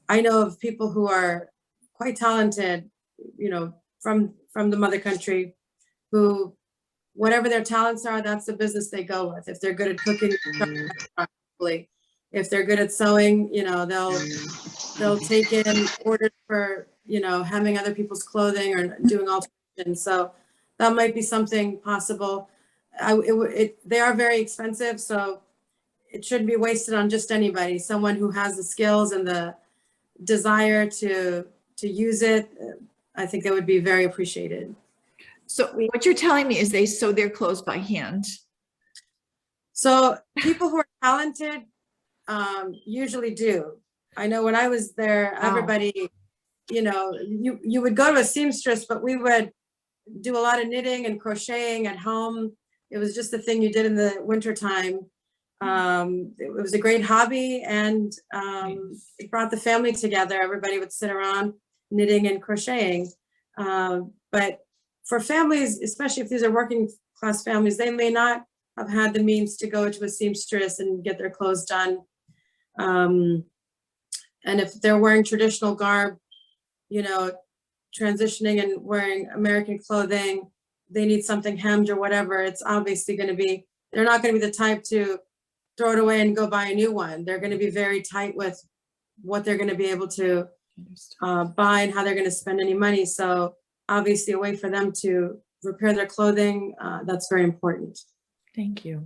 I know of people who are quite talented, you know, from the mother country, who whatever their talents are, that's the business they go with. If they're good at cooking, if they're good at sewing, you know, they'll take in orders for, you know, hemming other people's clothing or doing alterations. So that might be something possible. They are very expensive, so it shouldn't be wasted on just anybody. Someone who has the skills and the desire to use it, I think that would be very appreciated. So what you're telling me is they sew their clothes by hand. So people who are talented usually do. I know when I was there, everybody, you know, you would go to a seamstress, but we would do a lot of knitting and crocheting at home. It was just the thing you did in the winter time. It was a great hobby, and it brought the family together. Everybody would sit around knitting and crocheting. But for families, especially if these are working class families, they may not have had the means to go to a seamstress and get their clothes done. And if they're wearing traditional garb, you know, transitioning and wearing American clothing, they need something hemmed or whatever, it's obviously going to be, they're not going to be the type to throw it away and go buy a new one. They're going to be very tight with what they're going to be able to buy and how they're going to spend any money. So obviously a way for them to repair their clothing, that's very important. Thank you.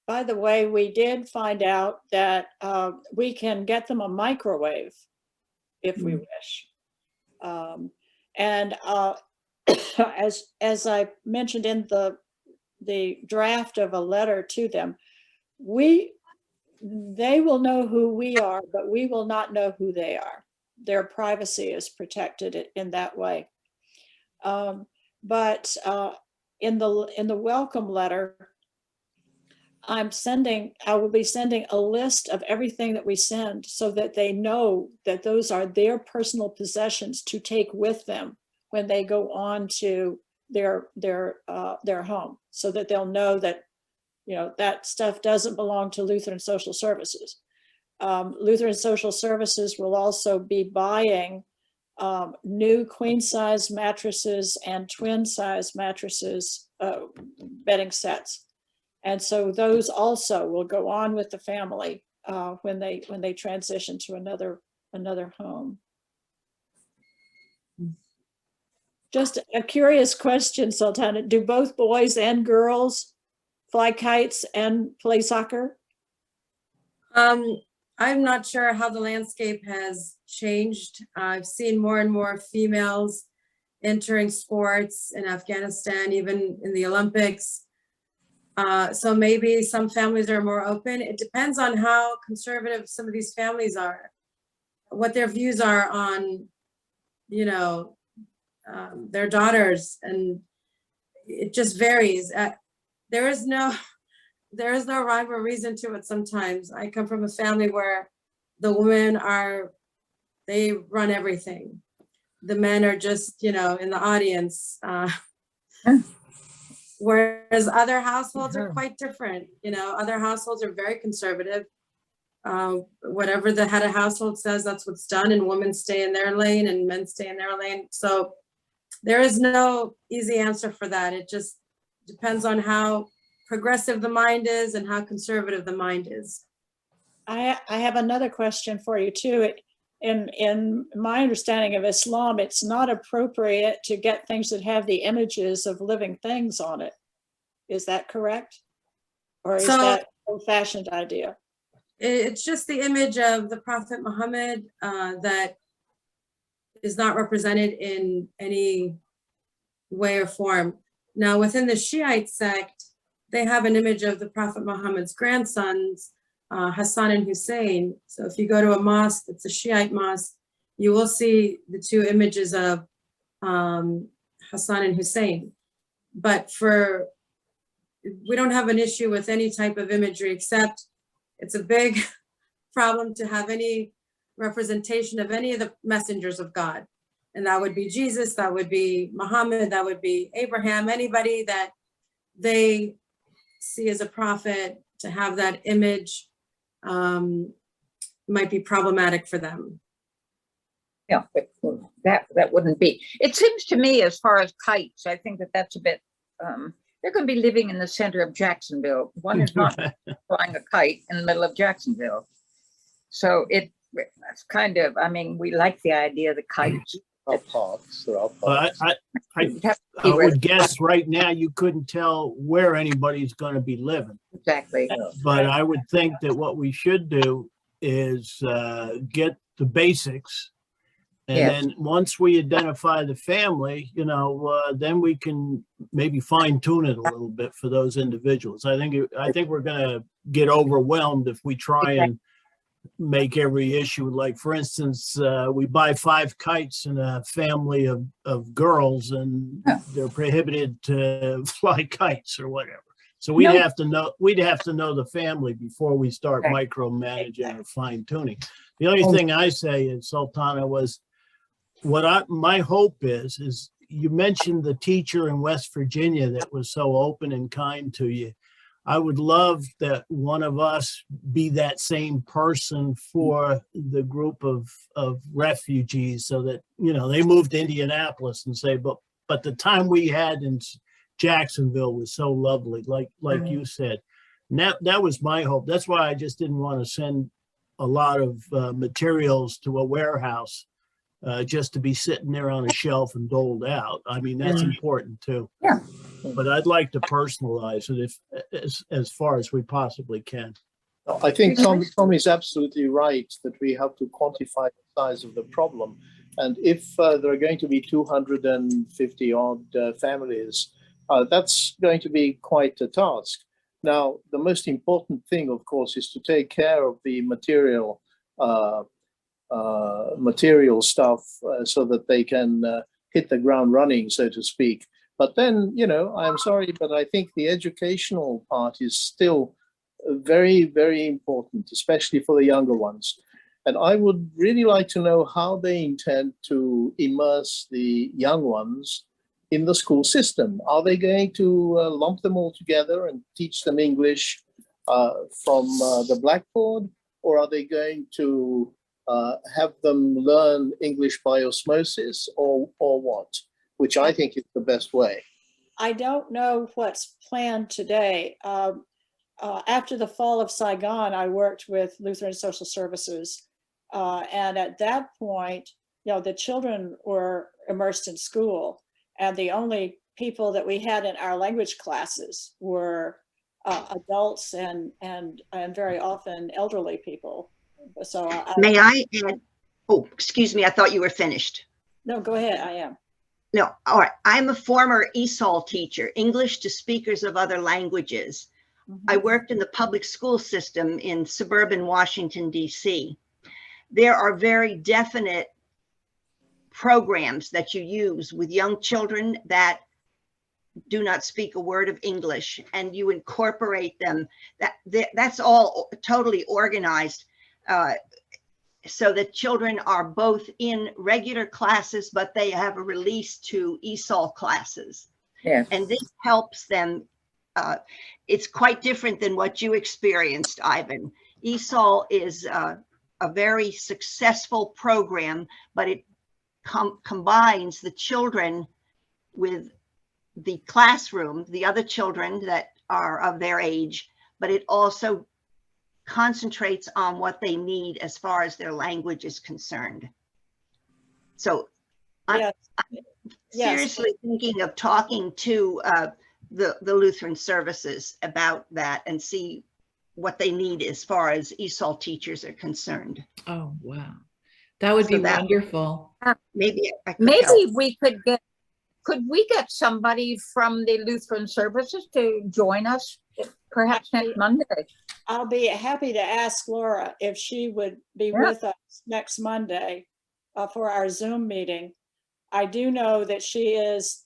By the way, we did find out that we can get them a microwave if we wish. And as I mentioned in the draft of a letter to them, they will know who we are, but we will not know who they are. Their privacy is protected in that way. But in the welcome letter, I will be sending a list of everything that we send so that they know that those are their personal possessions to take with them when they go on to their home, so that they'll know that, you know, that stuff doesn't belong to Lutheran Social Services. Lutheran Social Services will also be buying new queen size mattresses and twin size mattresses, bedding sets. And so those also will go on with the family when they transition to another home. Just a curious question, Sultana. Do both boys and girls fly kites and play soccer? I'm not sure how the landscape has changed. I've seen more and more females entering sports in Afghanistan, even in the Olympics. So maybe some families are more open. It depends on how conservative some of these families are, what their views are on, you know, their daughters, and it just varies. There is no rhyme or reason to it sometimes. I come from a family where the women they run everything. The men are just, you know, in the audience. Whereas other households are quite different. You know, other households are very conservative. Whatever the head of household says, that's what's done, and women stay in their lane and men stay in their lane. So there is no easy answer for that. It just depends on how progressive the mind is and how conservative the mind is. I have another question for you too. In my understanding of Islam, it's not appropriate to get things that have the images of living things on it. Is that correct? Or is that an old-fashioned idea? It's just the image of the Prophet Muhammad that is not represented in any way or form. Now, within the Shiite sect, they have an image of the Prophet Muhammad's grandsons, Hassan and Hussein. So if you go to a mosque, it's a Shiite mosque, you will see the two images of Hassan and Hussein. But we don't have an issue with any type of imagery, except it's a big problem to have any representation of any of the messengers of God. And that would be Jesus, that would be Muhammad, that would be Abraham, anybody that they see as a prophet, to have that image might be problematic for them. Yeah, but that wouldn't be. It seems to me, as far as kites, I think that that's a bit, they're going to be living in the center of Jacksonville. One is not flying a kite in the middle of Jacksonville. So that's kind of, I mean, we like the idea of the kites. There are parks. But I would guess right now you couldn't tell where anybody's going to be living. Exactly. But I would think that what we should do is get the basics. And Yes. then once we identify the family, then we can maybe fine tune it a little bit for those individuals. I think we're going to get overwhelmed if we try and make every issue. Like, for instance, we buy 5 kites in a family of girls, and they're prohibited to fly kites or whatever. So we'd have to know the family before we start micromanaging or fine tuning. The only thing I say is, Sultana, was my hope is you mentioned the teacher in West Virginia that was so open and kind to you. I would love that one of us be that same person for the group of refugees, so that, they moved to Indianapolis and say, but the time we had in Jacksonville was so lovely, like you said. And that was my hope. That's why I just didn't want to send a lot of materials to a warehouse just to be sitting there on a shelf and doled out. I mean, that's important too. Yeah. But I'd like to personalize it as far as we possibly can. I think Tom is absolutely right that we have to quantify the size of the problem. And if there are going to be 250 odd families, that's going to be quite a task. Now, the most important thing, of course, is to take care of the material stuff so that they can hit the ground running, so to speak. But then, I'm sorry, but I think the educational part is still very, very important, especially for the younger ones. And I would really like to know how they intend to immerse the young ones in the school system. Are they going to lump them all together and teach them English from the blackboard? Or are they going to have them learn English by osmosis, or what? Which I think is the best way. I don't know what's planned today. After the fall of Saigon, I worked with Lutheran Social Services. And at that point, the children were immersed in school. And the only people that we had in our language classes were adults and very often elderly people. So May I add? Oh, excuse me. I thought you were finished. No, go ahead. I am. No. All right. I'm a former ESOL teacher, English to speakers of other languages. I worked in the public school system in suburban Washington, D.C. There are very definite programs that you use with young children that do not speak a word of English, and you incorporate them. That's all totally organized so that children are both in regular classes, but they have a release to ESOL classes. Yeah. And this helps them. It's quite different than what you experienced, Ivan. ESOL is a very successful program, but it combines the children with the classroom, the other children that are of their age, but it also concentrates on what they need as far as their language is concerned. So I'm seriously thinking of talking to the Lutheran services about that and see what they need as far as ESOL teachers are concerned. Oh, wow. That would be So that- wonderful. Maybe I could help. Maybe could we get somebody from the Lutheran services to join us perhaps next Monday? I'll be happy to ask Laura if she would be Yeah. with us next Monday for our Zoom meeting. I do know that she is,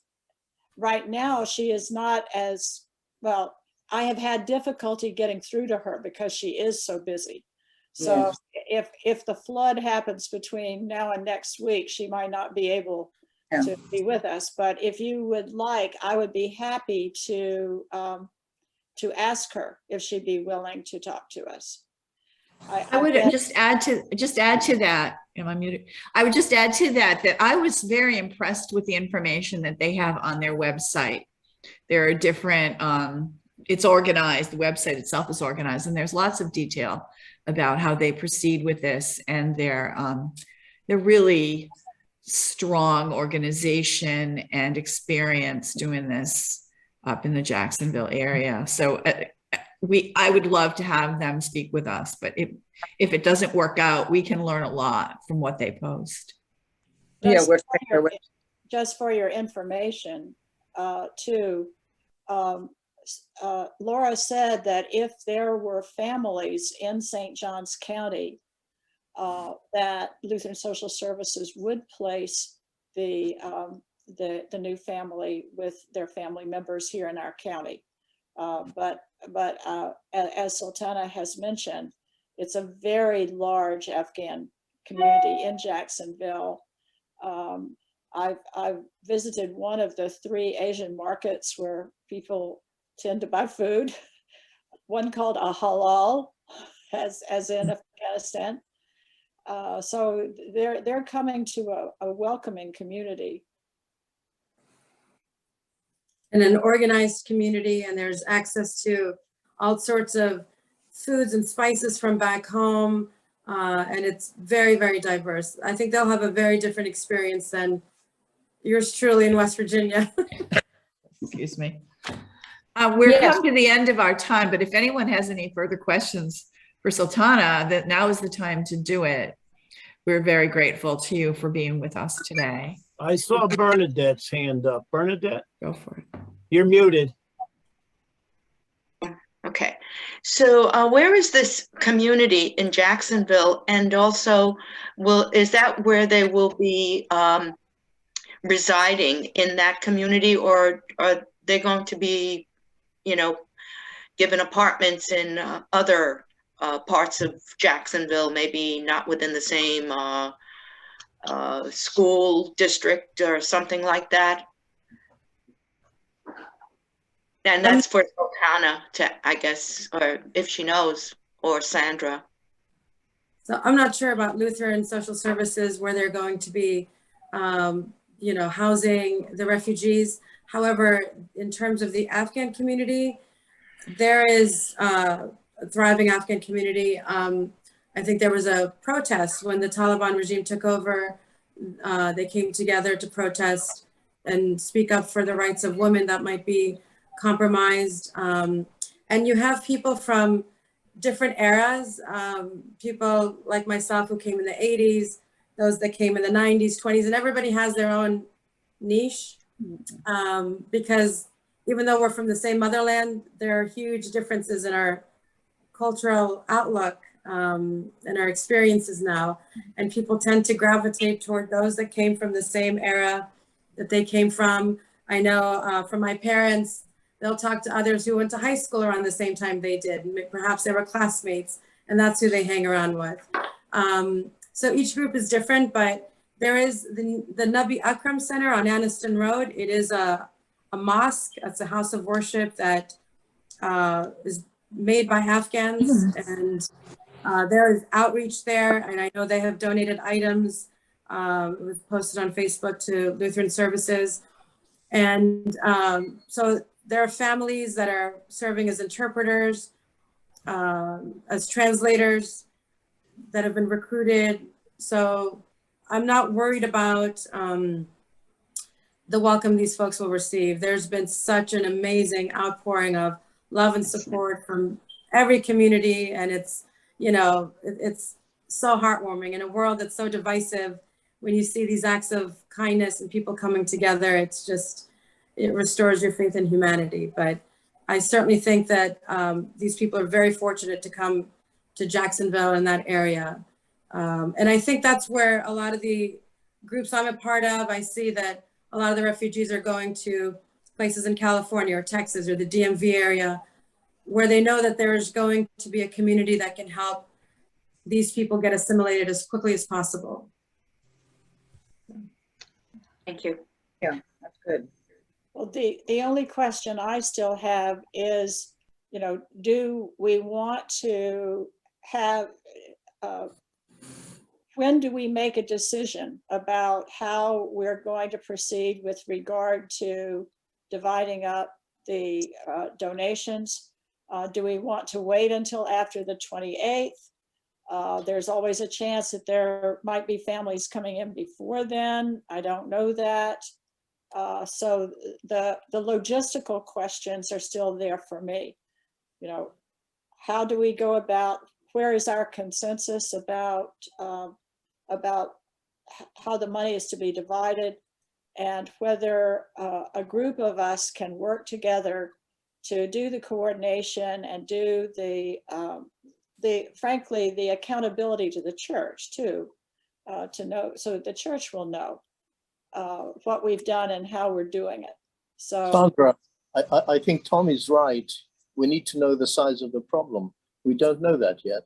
right now, she is not as, well, I have had difficulty getting through to her because she is so busy. So if the flood happens between now and next week, she might not be able to be with us. But if you would like, I would be happy to ask her if she'd be willing to talk to us. I would just add to that. Am I muted? I would just add to that I was very impressed with the information that they have on their website. There are different, it's organized, the website itself is organized, and there's lots of detail about how they proceed with this, and they're really strong organization and experience doing this up in the Jacksonville area. So I would love to have them speak with us, but if it doesn't work out, we can learn a lot from what they post. Just for your information, too, Laura said that if there were families in St. Johns County, that Lutheran Social Services would place the new family with their family members here in our county. But as Sultana has mentioned, it's a very large Afghan community in Jacksonville. I've visited one of the 3 Asian markets where people tend to buy food. One called a halal, as in Afghanistan. So they're coming to a welcoming community. And an organized community, and there's access to all sorts of foods and spices from back home. And it's very, very diverse. I think they'll have a very different experience than yours truly in West Virginia. Excuse me. We're coming to the end of our time, but if anyone has any further questions for Sultana, that now is the time to do it. We're very grateful to you for being with us today. I saw Bernadette's hand up. Bernadette, Go for it. you're muted. Okay, so where is this community in Jacksonville? And also, is that where they will be residing, in that community, or are they going to be, given apartments in other parts of Jacksonville, maybe not within the same school district or something like that? And that's for Sultana to, I guess, or if she knows, or Sandra. So I'm not sure about Lutheran Social Services, where they're going to be, housing the refugees. However, in terms of the Afghan community, there is a thriving Afghan community. I think there was a protest when the Taliban regime took over. They came together to protest and speak up for the rights of women that might be compromised. And you have people from different eras, people like myself who came in the 80s, those that came in the 90s, 20s, and everybody has their own niche. Because even though we're from the same motherland, there are huge differences in our cultural outlook and our experiences now. And people tend to gravitate toward those that came from the same era that they came from. I know from my parents, they'll talk to others who went to high school around the same time they did. Perhaps they were classmates, and that's who they hang around with. So each group is different, but there is the Nabi Akram Center on Aniston Road. It is a mosque. It's a house of worship that is made by Afghans, and there is outreach there. And I know they have donated items. It was posted on Facebook to Lutheran Services. And so there are families that are serving as interpreters, as translators that have been recruited. So I'm not worried about the welcome these folks will receive. There's been such an amazing outpouring of love and support from every community. And it's, it's so heartwarming in a world that's so divisive. When you see these acts of kindness and people coming together, it's just, it restores your faith in humanity. But I certainly think that these people are very fortunate to come to Jacksonville in that area. And I think that's where a lot of the groups I'm a part of, I see that a lot of the refugees are going to places in California or Texas or the DMV area, where they know that there's going to be a community that can help these people get assimilated as quickly as possible. Thank you. Yeah, that's good. Well, the only question I still have is, you know, do we want to have, when do we make a decision about how we're going to proceed with regard to dividing up the donations? Do we want to wait until after the 28th? There's always a chance that there might be families coming in before then. I don't know that. So the logistical questions are still there for me. You know, how do we go about, where is our consensus about how the money is to be divided, and whether a group of us can work together to do the coordination and do frankly, the accountability to the church too, to know, so the church will know what we've done and how we're doing it. So Sandra, I think Tom is right. We need to know the size of the problem. We don't know that yet.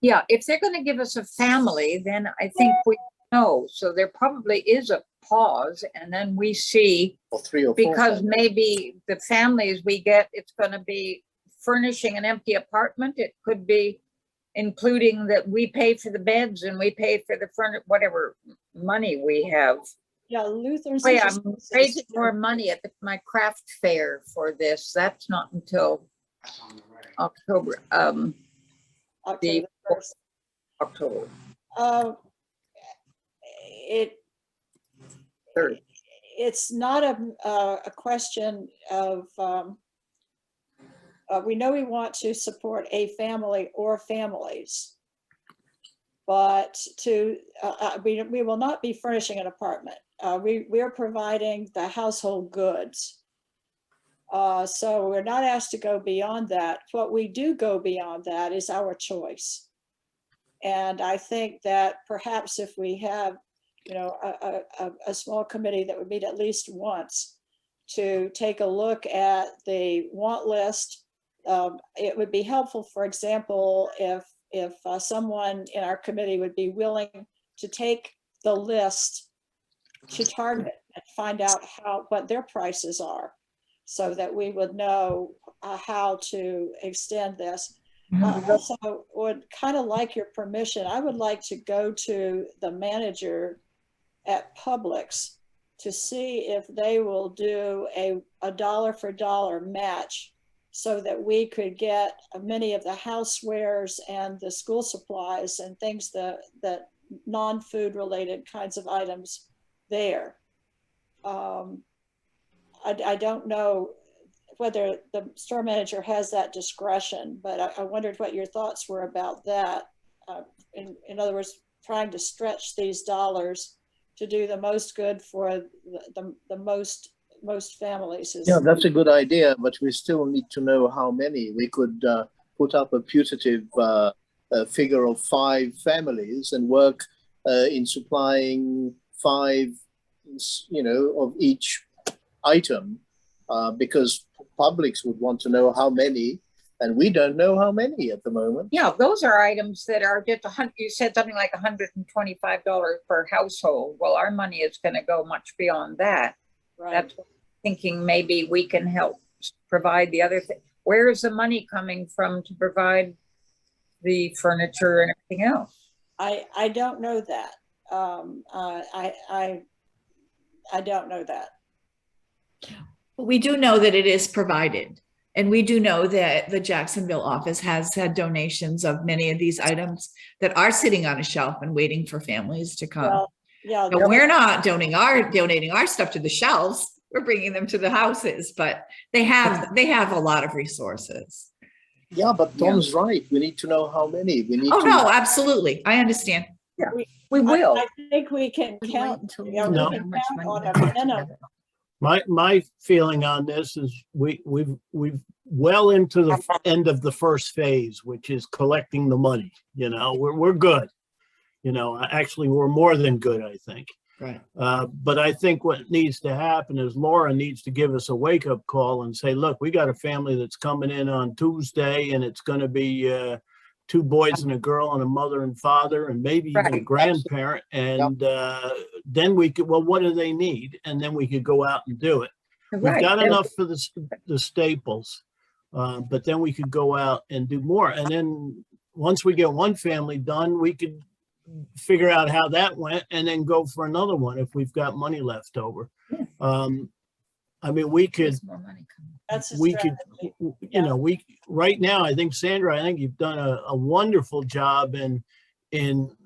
Yeah, if they're going to give us a family, then I think we know. So there probably is a pause, and then we see, Or 3 or 4. because maybe the families we get, it's going to be furnishing an empty apartment. It could be including that we pay for the beds and we pay for the furniture, whatever money we have. yeah, Lutherans. Oh, yeah, I'm raising more money at my craft fair for this. That's not until October. October 1st. October. It's not a question of, we know we want to support a family or families, but we will not be furnishing an apartment. We are providing the household goods. So we're not asked to go beyond that. What we do go beyond that is our choice. And I think that perhaps if we have, you know, a small committee that would meet at least once to take a look at the want list, it would be helpful, for example, if someone in our committee would be willing to take the list to Target and find out what their prices are, so that we would know how to extend this. Also, would kind of like your permission. I would like to go to the manager at Publix to see if they will do a dollar for dollar match, so that we could get many of the housewares and the school supplies and things that non-food related kinds of items there. I don't know whether the store manager has that discretion, but I wondered what your thoughts were about that. In other words, trying to stretch these dollars to do the most good for the most families. Yeah, that's a good idea, but we still need to know how many. We could put up a putative figure of 5 families and work in supplying 5, you know, of each item, because Publix would want to know how many, and we don't know how many at the moment. Yeah, those are items that are just you said something like $125 per household. Well, our money is going to go much beyond that. Right. That's what I'm thinking. Maybe we can help provide the other thing. Where is the money coming from to provide the furniture and everything else? I don't know that. I don't know that. We do know that it is provided. And we do know that the Jacksonville office has had donations of many of these items that are sitting on a shelf and waiting for families to come. Well, yeah, But we're not donating our stuff to the shelves. We're bringing them to the houses, but they have a lot of resources. Yeah, but Tom's right. We need to know how many. We need Oh, to. no, absolutely. I understand. We will. I think we can We count, wait until you know, we we know can how much count money on they're a putting minimum. together. My feeling on this is we've well into the end of the first phase, which is collecting the money. You know, we're good. You know, actually, we're more than good, I think. Right. But I think what needs to happen is Laura needs to give us a wake-up call and say, look, we got a family that's coming in on Tuesday, and it's going to be 2 boys and a girl and a mother and father, and maybe even a Right. grandparent. And then we could, well, what do they need? And then we could go out and do it. We've Right. got enough for the staples, but then we could go out and do more. And then once we get one family done, we could figure out how that went and then go for another one if we've got money left over. I mean, we could, There's more money coming. that's a we could, strategy. you know, we, right now, I think, Sandra, I think you've done a wonderful job in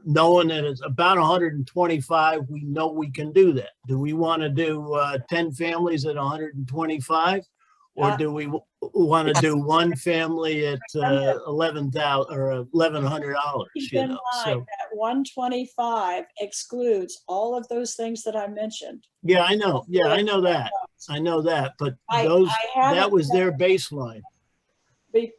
knowing that it's about 125. We know we can do that. Do we want to do 10 families at 125? Or do we want to do one family at $11,000 or $1,100? Keep You in know, mind so that 125 excludes all of those things that I mentioned. yeah, I know. Yeah, I know that. I know that. But I those haven't that was their baseline.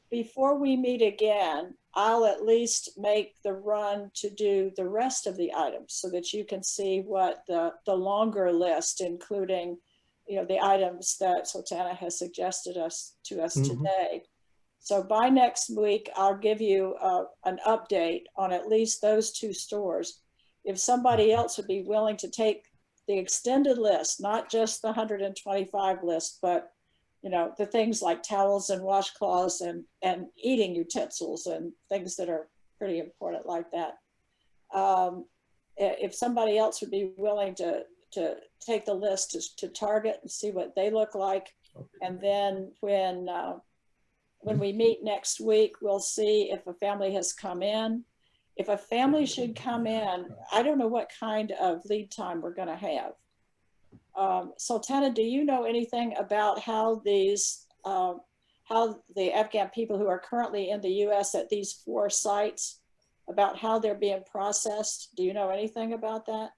Before we meet again, I'll at least make the run to do the rest of the items so that you can see what the longer list, including, you know, the items that Sultana has suggested to us today. So by next week, I'll give you an update on at least those 2 stores. If somebody else would be willing to take the extended list, not just the 125 list, but, you know, the things like towels and washcloths and eating utensils and things that are pretty important like that. If somebody else would be willing to take the list to Target and see what they look like. And then when we meet next week, we'll see if a family has come in. If a family should come in, I don't know what kind of lead time we're going to have. Sultana, do you know anything about how how the Afghan people who are currently in the US at these 4 sites, about how they're being processed? Do you know anything about that?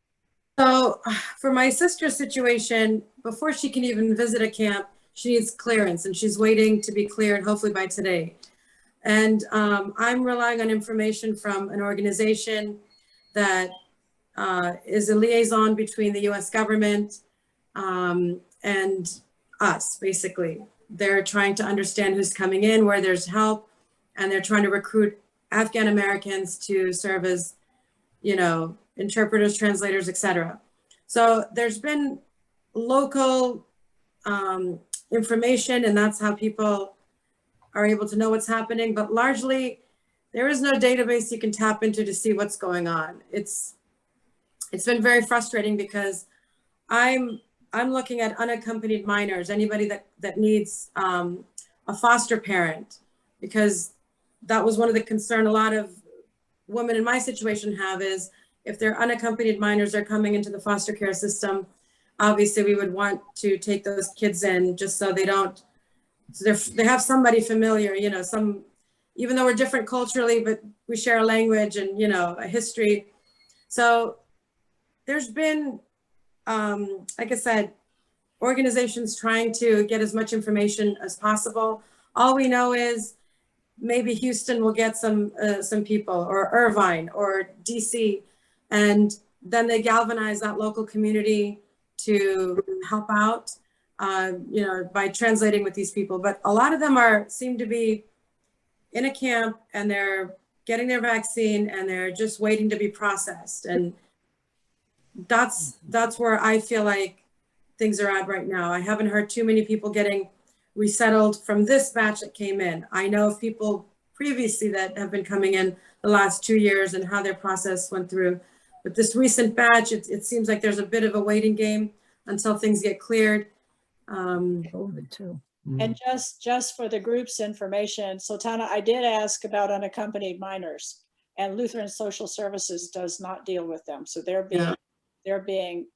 So for my sister's situation, before she can even visit a camp, she needs clearance, and she's waiting to be cleared hopefully by today. And I'm relying on information from an organization that is a liaison between the US government and us, basically. They're trying to understand who's coming in, where there's help, and they're trying to recruit Afghan Americans to serve as, you know, interpreters, translators, etc. So there's been local information, and that's how people are able to know what's happening. But largely, there is no database you can tap into to see what's going on. It's been very frustrating because I'm looking at unaccompanied minors, anybody that needs a foster parent, because that was one of the concern a lot of women in my situation have is, if they're unaccompanied minors are coming into the foster care system, obviously we would want to take those kids in just so they don't, so they have somebody familiar, you know, even though we're different culturally, but we share a language and, you know, a history. So there's been, like I said, organizations trying to get as much information as possible. All we know is maybe Houston will get some people, or Irvine or DC, and then they galvanize that local community to help out, you know, by translating with these people. But a lot of them seem to be in a camp and they're getting their vaccine and they're just waiting to be processed. And that's where I feel like things are at right now. I haven't heard too many people getting resettled from this batch that came in. I know of people previously that have been coming in the last 2 years and how their process went through. But this recent batch, it seems like there's a bit of a waiting game until things get cleared. COVID too. And just for the group's information, Sultana, I did ask about unaccompanied minors, and Lutheran Social Services does not deal with them. So they're being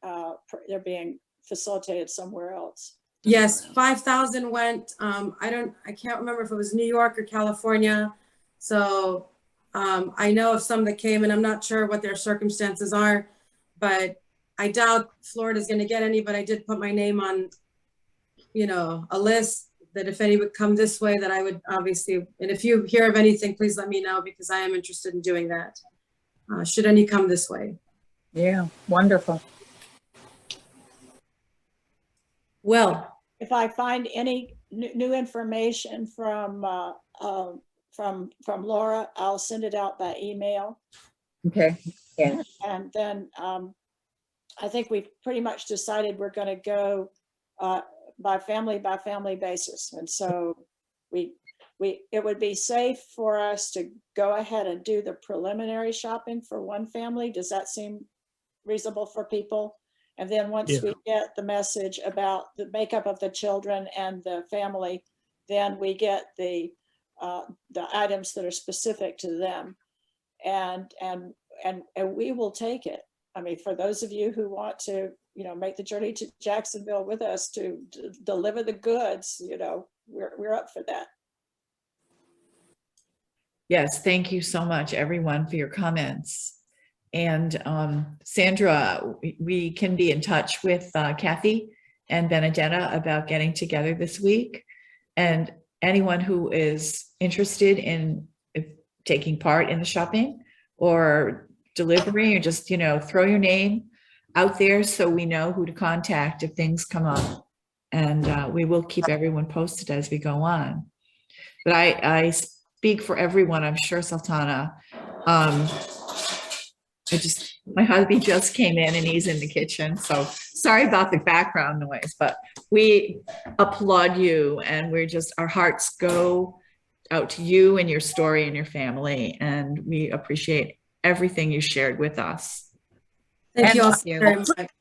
facilitated somewhere else. Yes, 5,000 went, I can't remember if it was New York or California. So I know of some that came, and I'm not sure what their circumstances are, but I doubt Florida's gonna get any, but I did put my name on, you know, a list that if any would come this way, that I would obviously, and if you hear of anything, please let me know, because I am interested in doing that. Should any come this way. Yeah, wonderful. Well, If I find any new information from Laura, I'll send it out by email. Okay, yeah, And then I think we've pretty much decided we're going to go by family basis. And so it would be safe for us to go ahead and do the preliminary shopping for one family. Does that seem reasonable for people? And then once we get the message about the makeup of the children and the family, then we get the items that are specific to them, and we will take it. I mean, for those of you who want to, you know, make the journey to Jacksonville with us to deliver the goods, you know, we're up for that. yes, thank you so much, everyone, for your comments. And Sandra, we can be in touch with Kathy and Benedetta about getting together this week. And anyone who is interested in taking part in the shopping or delivery, or just, you know, throw your name out there so we know who to contact if things come up. And we will keep everyone posted as we go on. But I speak for everyone, I'm sure, Sultana. My husband just came in and he's in the kitchen, so sorry about the background noise, but we applaud you, and our hearts go out to you and your story and your family, and we appreciate everything you shared with us. Thank And you all thank you. very much.